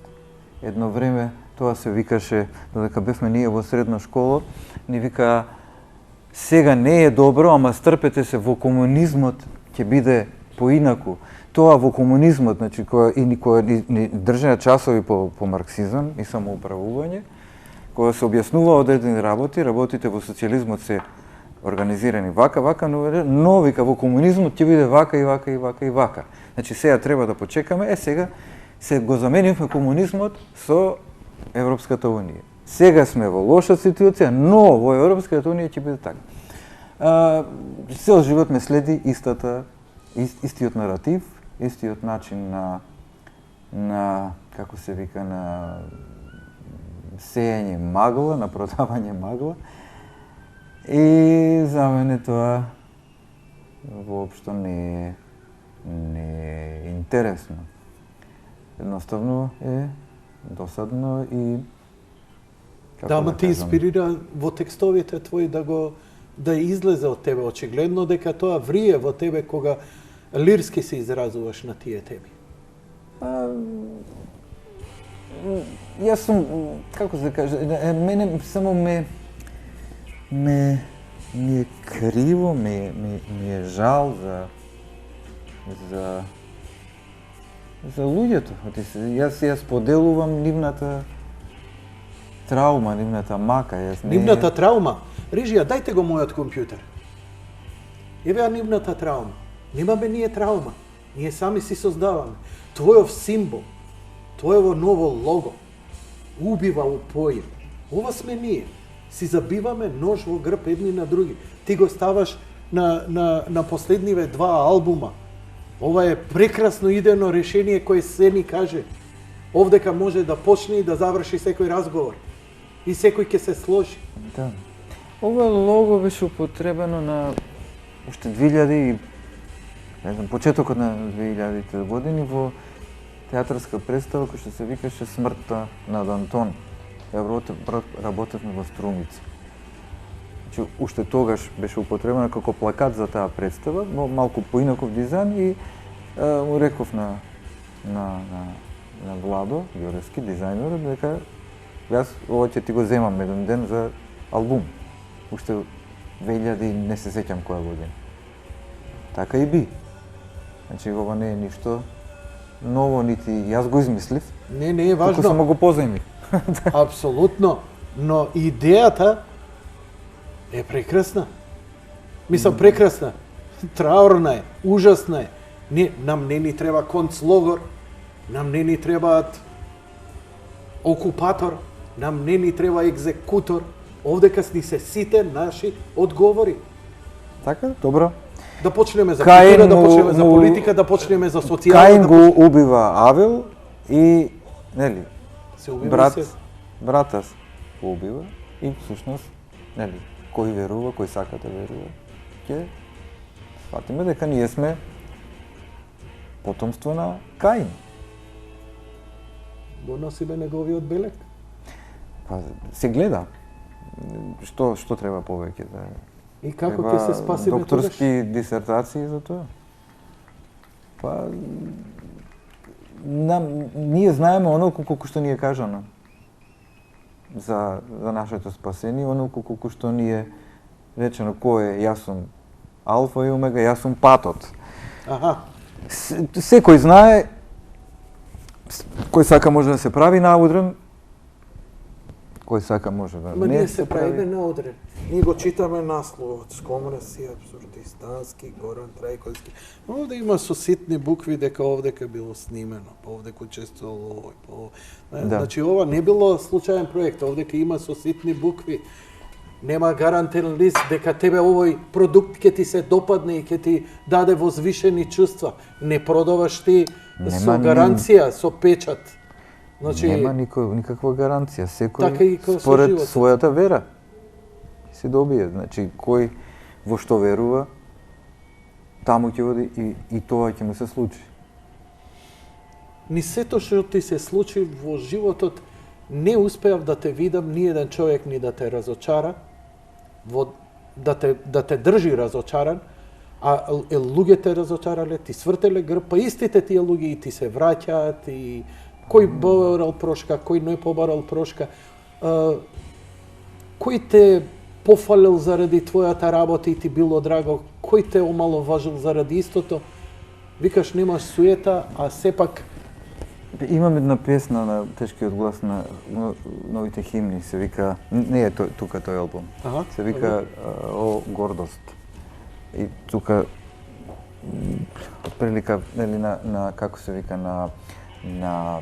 [SPEAKER 2] Едно време тоа се викаше, додека бевме ние во средна школа, ни вика сега не е добро, ама стрпете се, во комунизмот ќе биде поинаку. Тоа во комунизмот, значи која ни држеа часови по марксизам и самоуправување, кога се објаснува одредени работите во социјализмот се организирани вака, но вика во комунизмот ќе биде вака и вака и вака и вака. Значи сега треба да почекаме, сега се го заменивме комунизмот со Европската унија. Сега сме во лоша ситуација, но во Европската унија ќе биде така. Цел живот ме следи истиот наратив, истиот начин на како се вика, на сејање магла, на продавање магла. И за мене тоа воопшто не е интересно. Едноставно е досадно и
[SPEAKER 1] ама ти инспирира во текстовите твои да излезе од тебе, очигледно дека тоа врие во тебе кога лирски се изразуваш на тие теми.
[SPEAKER 2] Јас сум, како се каже, мене само ми е криво, ми е жал за луѓето. Јас поделувам нивната траума, нивната мака.
[SPEAKER 1] Нивната траума? Режија, дајте го мојот компјутер. Еве нивната траума. Немаме ние траума. Ние сами си создаваме. Твојов символ, твоево ново лого, убива упоим. Ова сме ние. Си забиваме нож во грб едни на други. Ти го ставаш на последниве 2 албума. Ова е прекрасно идејно решение кое се ни каже. Овдека може да почне и да заврши секој разговор. И секој ќе се сложи.
[SPEAKER 2] Да. Ова лого беше употребено на уште 2000, не знам, почетокот на 2000-те години во театарска представа која што се викаше Смртта над Антон. Работевме во Струмица. Значи, уште тогаш беше употребена како плакат за таа представа, малку поинаков дизајн и му реков на Владо Јорески, дизајнерот, дека јас ова ќе ти го земам еден ден за албум. Уште 2000 не се сеќам која година. Така и би. Значи, ова не е ништо ново, нити јас го измислив.
[SPEAKER 1] Не е важно.
[SPEAKER 2] Туку само го позаимив.
[SPEAKER 1] Апсолутно, но идејата е прекрасна. Мислам, прекрасна. Траурна е, ужасна е. Нам не ни треба концлогор, нам не ни требаат окупатор, нам не ни треба екзекутор. Овдека ни се сите наши одговори.
[SPEAKER 2] Така, добро.
[SPEAKER 1] Да почнеме за
[SPEAKER 2] Каин
[SPEAKER 1] култура, да
[SPEAKER 2] му-
[SPEAKER 1] почнеме за
[SPEAKER 2] му-
[SPEAKER 1] политика, да почнеме за социјала,
[SPEAKER 2] Каин
[SPEAKER 1] да
[SPEAKER 2] го убива Авел и, нели,
[SPEAKER 1] се убива
[SPEAKER 2] брат,
[SPEAKER 1] и се.
[SPEAKER 2] брата го убива и всушност, нели, кој верува, кој сака да верува, ќе сватиме дека ние сме потомство на Каин.
[SPEAKER 1] Го носиме неговиот белек.
[SPEAKER 2] Па се гледа. Што треба повеќе да
[SPEAKER 1] И како ќе се спасиме
[SPEAKER 2] докторски дисертации за тоа? Па ние знаеме онолку колку што ни е кажано за нашето спасение, онолку колку што ни е речено кој е, јас сум алфа и омега, јас сум патот.
[SPEAKER 1] Аха.
[SPEAKER 2] Секој знае, кој сака може да се прави наудрен, кој сака може да
[SPEAKER 1] Ма
[SPEAKER 2] не
[SPEAKER 1] ние се правиме наудрен. Ние го читаме насловот, скомра си абсурдистански, Горан Трајковски. Овде има со ситни букви дека овдека било снимено, па овдека учествувало овој, па овој.
[SPEAKER 2] Да.
[SPEAKER 1] Значи ова не било случаен проект, овдека има со ситни букви. Нема гарантен лист дека тебе овој продукт ќе ти се допадне и ќе ти даде возвишени чувства. Не продаваш ти со
[SPEAKER 2] Нема
[SPEAKER 1] гаранција, со печат. Значи,
[SPEAKER 2] Нема никаква гаранција. Секој
[SPEAKER 1] Така и како со
[SPEAKER 2] според
[SPEAKER 1] животот.
[SPEAKER 2] својата вера се добие. Значи, кој во што верува, таму ќе оди и тоа ќе му се случи.
[SPEAKER 1] ни сето што ти се случи во животот, не успеав да те видам ни еден човек ни да те разочара, да те држи разочаран, а луѓе те разочарале, ти свртеле грб, па истите тие луѓе и ти се враќаат и кој побарал прошка, кој не побарал прошка, кој те пофалил заради твојата работа и ти било драго, кој те омаловажил заради истото, викаш немаш суета, а сепак
[SPEAKER 2] Имам една песна на тешкиот глас на новите химни, се вика, не е тука тој албум,
[SPEAKER 1] Аха,
[SPEAKER 2] се вика О гордост. И тука прилика, нели, на како се вика, на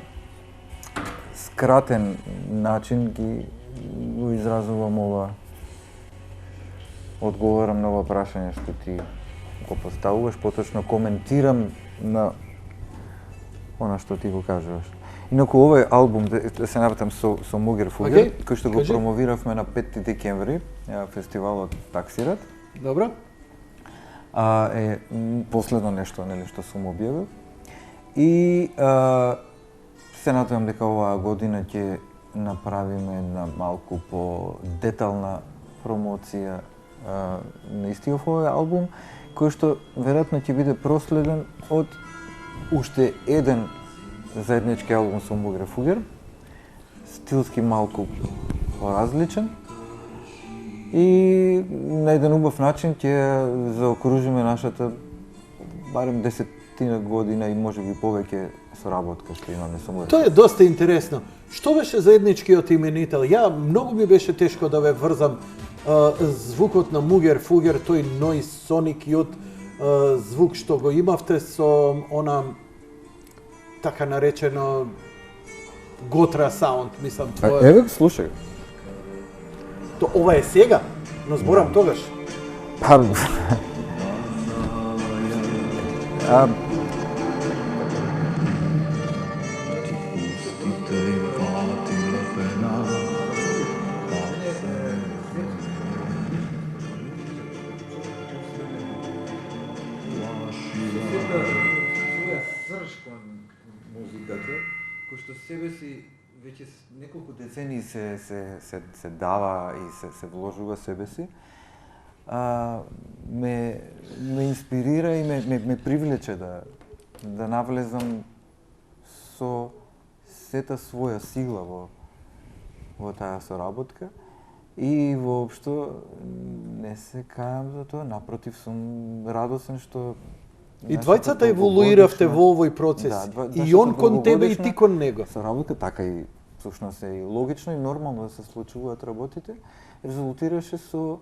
[SPEAKER 2] скратен начин го изразувам ова, одговорам на ова прашање што ти го поставуваш, поточно коментирам на она што ти го кажуваш. Инаку овој албум, да се навратам со Мугер Фугер, кој што го
[SPEAKER 1] кажи.
[SPEAKER 2] промовиравме на 5 декември, фестивалот Таксират,
[SPEAKER 1] добро.
[SPEAKER 2] е последно нешто, нели, што сум објавил. И се надевам дека оваа година ќе направиме една малку по-детална промоција на истиот овој албум, кој што веројатно ќе биде проследен од уште еден заеднички албум со Мугер Фугер, стилски малку поразличен и на еден убав начин ќе заокружиме нашата барем 10 година и можеби повеќе соработка што имаме со Мугер.
[SPEAKER 1] Тоа е доста интересно. Што беше заедничкиот именител? Ја многу ми беше тешко да ве врзам звукот на Мугер Фугер, тој Noise Sonic Youth звук што го имавте со она така наречено Готра саунд, мислам твоја.
[SPEAKER 2] Еве, слушај.
[SPEAKER 1] Ова е сега, но зборам тогаш.
[SPEAKER 2] Па, музиката, кој што себе си веќе неколку децении се дава и се вложува себе си, ме инспирира и ме привлече да навлезам со сета своја сила во таа соработка и воопшто не се кајам за тоа, напротив сум радосен што
[SPEAKER 1] И двајцата еволуиравте во овој процес.
[SPEAKER 2] Да,
[SPEAKER 1] и он кон тебе и ти кон него.
[SPEAKER 2] Соработка така и всушност е и логично и нормално да се случуваат работите, резултираше со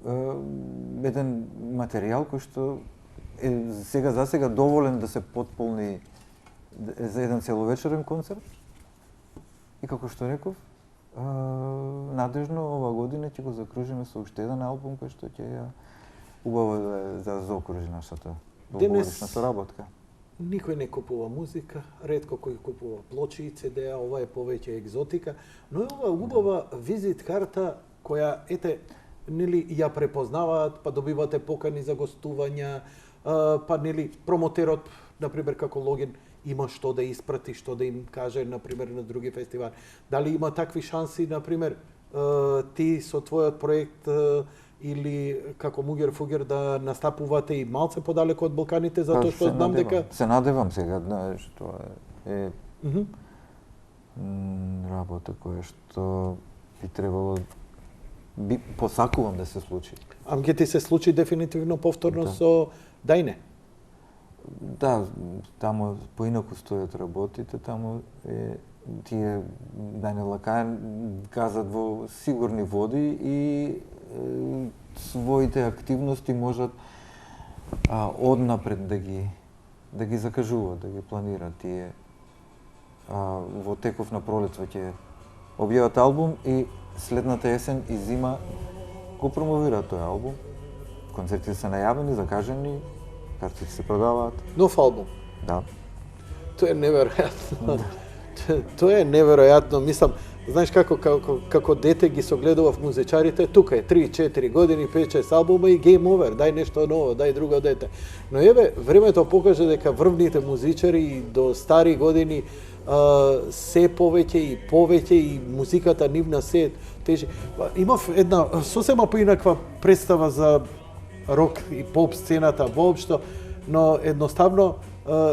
[SPEAKER 2] еден материјал кој што е сега за сега доволен да се потполни за еден целовечерен концерт. И како што реков, надежно ова година ќе го закружиме со уште еден албум кој што ќе ја убаво е да заокружи нашата
[SPEAKER 1] Денес-
[SPEAKER 2] долгогодишна соработка.
[SPEAKER 1] Никој не купува музика, ретко кој купува плочи и CD-а, ова е повеќе екзотика, но е ова убава визит карта која, ете, нели ја препознаваат, па добивате покани за гостувања, па нели промотерот, например како Логин, има што да испрати, што да им каже, например, на други фестивали. Дали има такви шанси, например, ти со твојот проект или како Мугер Фугер да настапувате и малце подалеку од Балканите, затоа што знам дека...
[SPEAKER 2] Се надевам сега, знаеш, тоа е
[SPEAKER 1] Мгм.
[SPEAKER 2] работа која што би требало посакувам да се случи.
[SPEAKER 1] Ам ќе ти се случи дефинитивно повторно
[SPEAKER 2] Да.
[SPEAKER 1] со Дајне.
[SPEAKER 2] Да, таму поинаку стојат работите, таму е тие Дајне Лакаен газат во сигурни води и своите активности можат однапред да ги закажуваат, да ги планираат тие. Во теков на пролет ќе објават албум и следната есен и зима го промовираат тој албум. Концертите се најавени, закажани, картите се продаваат.
[SPEAKER 1] Нов албум.
[SPEAKER 2] Да.
[SPEAKER 1] Тоа е неверојатно. Тоа е неверојатно. Мислам, знаеш како дете ги согледував музичарите, тука е 3-4 години, 5-6 албума и game over, дај нешто ново, дај друго дете. Но еве, времето покажа дека врвните музичари и до стари години се повеќе и музиката нивна се тежи. Имав една сосема поинаква представа за рок и поп сцената воопшто, но едноставно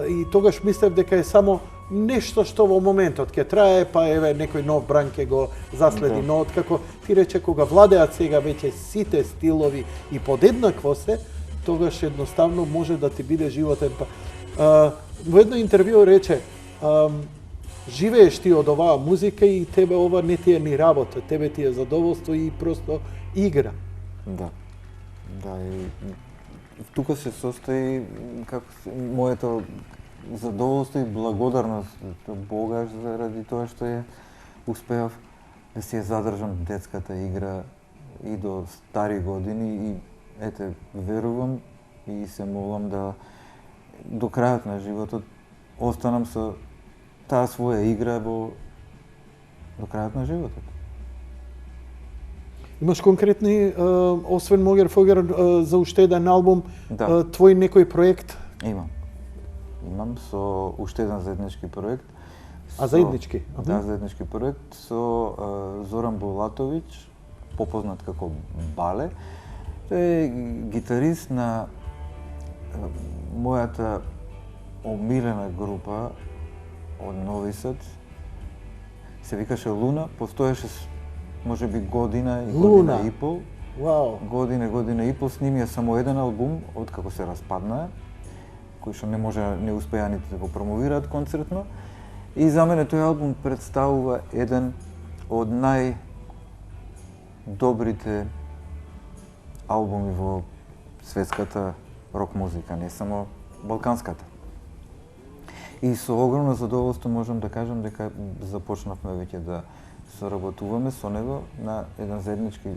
[SPEAKER 1] и тогаш мислев дека е само нешто што во моментот ќе трае, па еве некој нов бран ќе го заследи, но откако ти рече кога владеат сега веќе сите стилови и подеднакво се, тогаш едноставно може да ти биде животен. Во едно интервју рече, живееш ти од оваа музика и тебе ова не ти е ни работа, тебе ти е задоволство и просто игра.
[SPEAKER 2] Да. Да, и тука се состои моето задоволство и благодарност Бога заради тоа што успеав да си ја задржам детската игра и до стари години и ете верувам и се молам да до крајот на животот останам со таа своја игра до крајот на животот.
[SPEAKER 1] Имаш конкретни, освен Могер Фогер, за уште еден албум,
[SPEAKER 2] Да.
[SPEAKER 1] твој некој проект?
[SPEAKER 2] Имам со уште еден заеднички проект.
[SPEAKER 1] Заеднички?
[SPEAKER 2] Да, заеднички проект со Зоран Булатовиќ, попознат како Бале. Тој е гитарист на мојата омилена група од Нови Сад. Се викаше Луна, постоеше може би година и пол.
[SPEAKER 1] Вау.
[SPEAKER 2] Година и пол, снимија само еден албум од како се распаднаа, кој што не успеа нити да го промовираат концертно. И за мене тој албум представува еден од најдобрите албуми во светската рок музика, не само балканската. И со огромно задоволство можам да кажам дека започнавме веќе да соработуваме со него на еден заеднички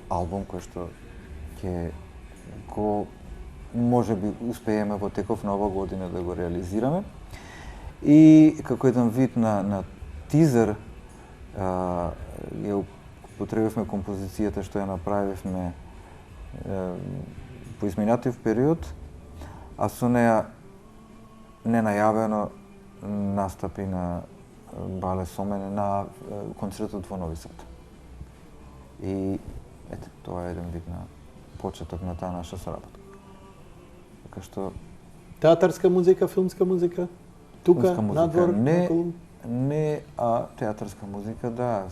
[SPEAKER 2] албум кој што ќе го може би успееме во теков на ова година да го реализираме. И како еден вид на тизер ја употребивме композицијата што ја направивме по изминатив период, а со неа ненајавено настапи на Бале со мене на концертот во Нови Сад. И ете, тоа е еден вид на почеток на таа наша соработка. Така што
[SPEAKER 1] Театарска музика, филмска музика? Тука,
[SPEAKER 2] филмска музика
[SPEAKER 1] надвор,
[SPEAKER 2] не, а театарска музика, да.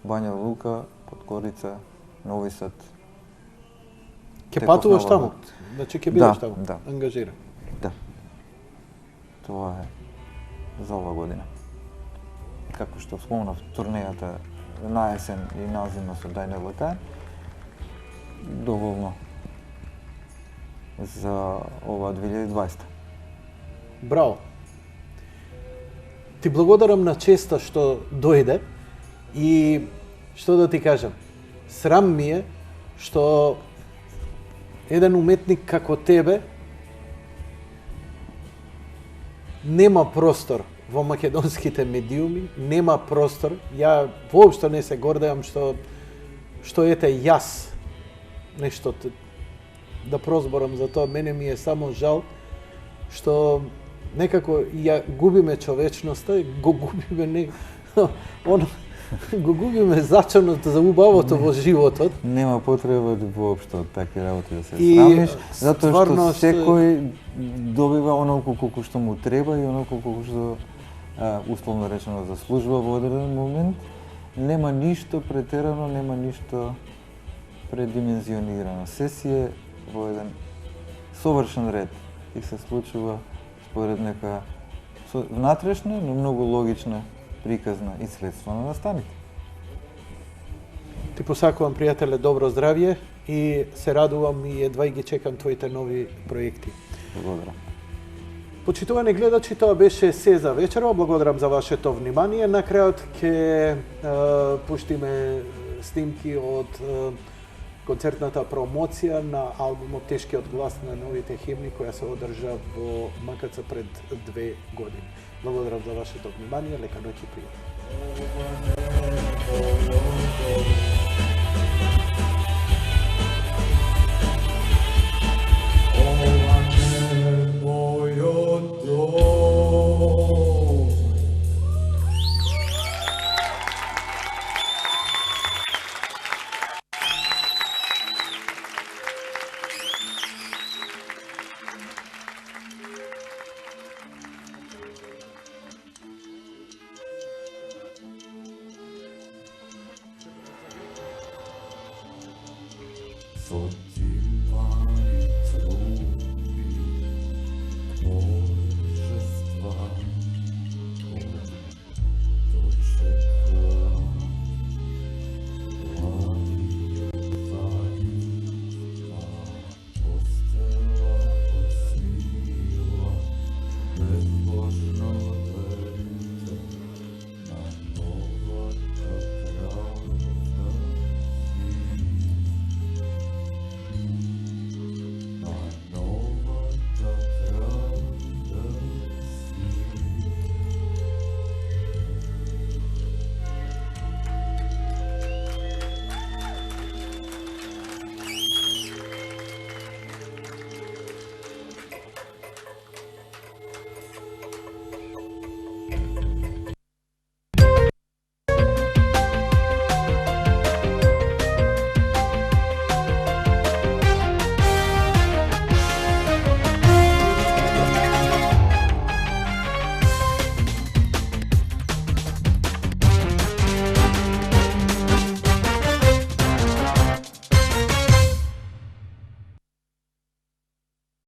[SPEAKER 2] Бања Лука, Подкорица, Нови Сад.
[SPEAKER 1] Ке патуваш таму? Значи ке бидеш таму?
[SPEAKER 2] Да.
[SPEAKER 1] Ангажиран?
[SPEAKER 2] Да. Тоа е за ова година. Како што спомнав, турнејата на есен и на зима со Дајне Лакаен, доволно за ова 2020.
[SPEAKER 1] Браво. Ти благодарам на честа што дојде и што да ти кажам, срам ми е што еден уметник како тебе нема простор во македонските медиуми, нема простор. Ја воопшто не се гордеам што ете јас нешто да прозборам за тоа. Мене ми е само жал што некако ја губиме човечноста, го губиме го губиме зачанот за убавото во животот.
[SPEAKER 2] Нема потреба воопшто од такви работи да се срамиш, затоа што секој добива онолку колку што му треба и онолку колку што условно речено заслужува во одреден момент. Нема ништо претерано, нема ништо предимензионирано. Се си е во еден совршен ред и се случува според нека внатрешна, но многу логична, приказна и следствена настаните.
[SPEAKER 1] Ти посакувам, пријателе, добро здравје и се радувам и едва и ги чекам твоите нови проекти.
[SPEAKER 2] Благодарам.
[SPEAKER 1] Почитувани гледачи, тоа беше се за вечерва. Благодарам за вашето внимание. На крајот ќе пуштиме снимки од концертната промоција на албумот Тешкиот глас на новите химни, која се одржа во МКЦ пред 2 години. Благодарам за вашето внимание. Лека ноќ и пријатно.
[SPEAKER 3] So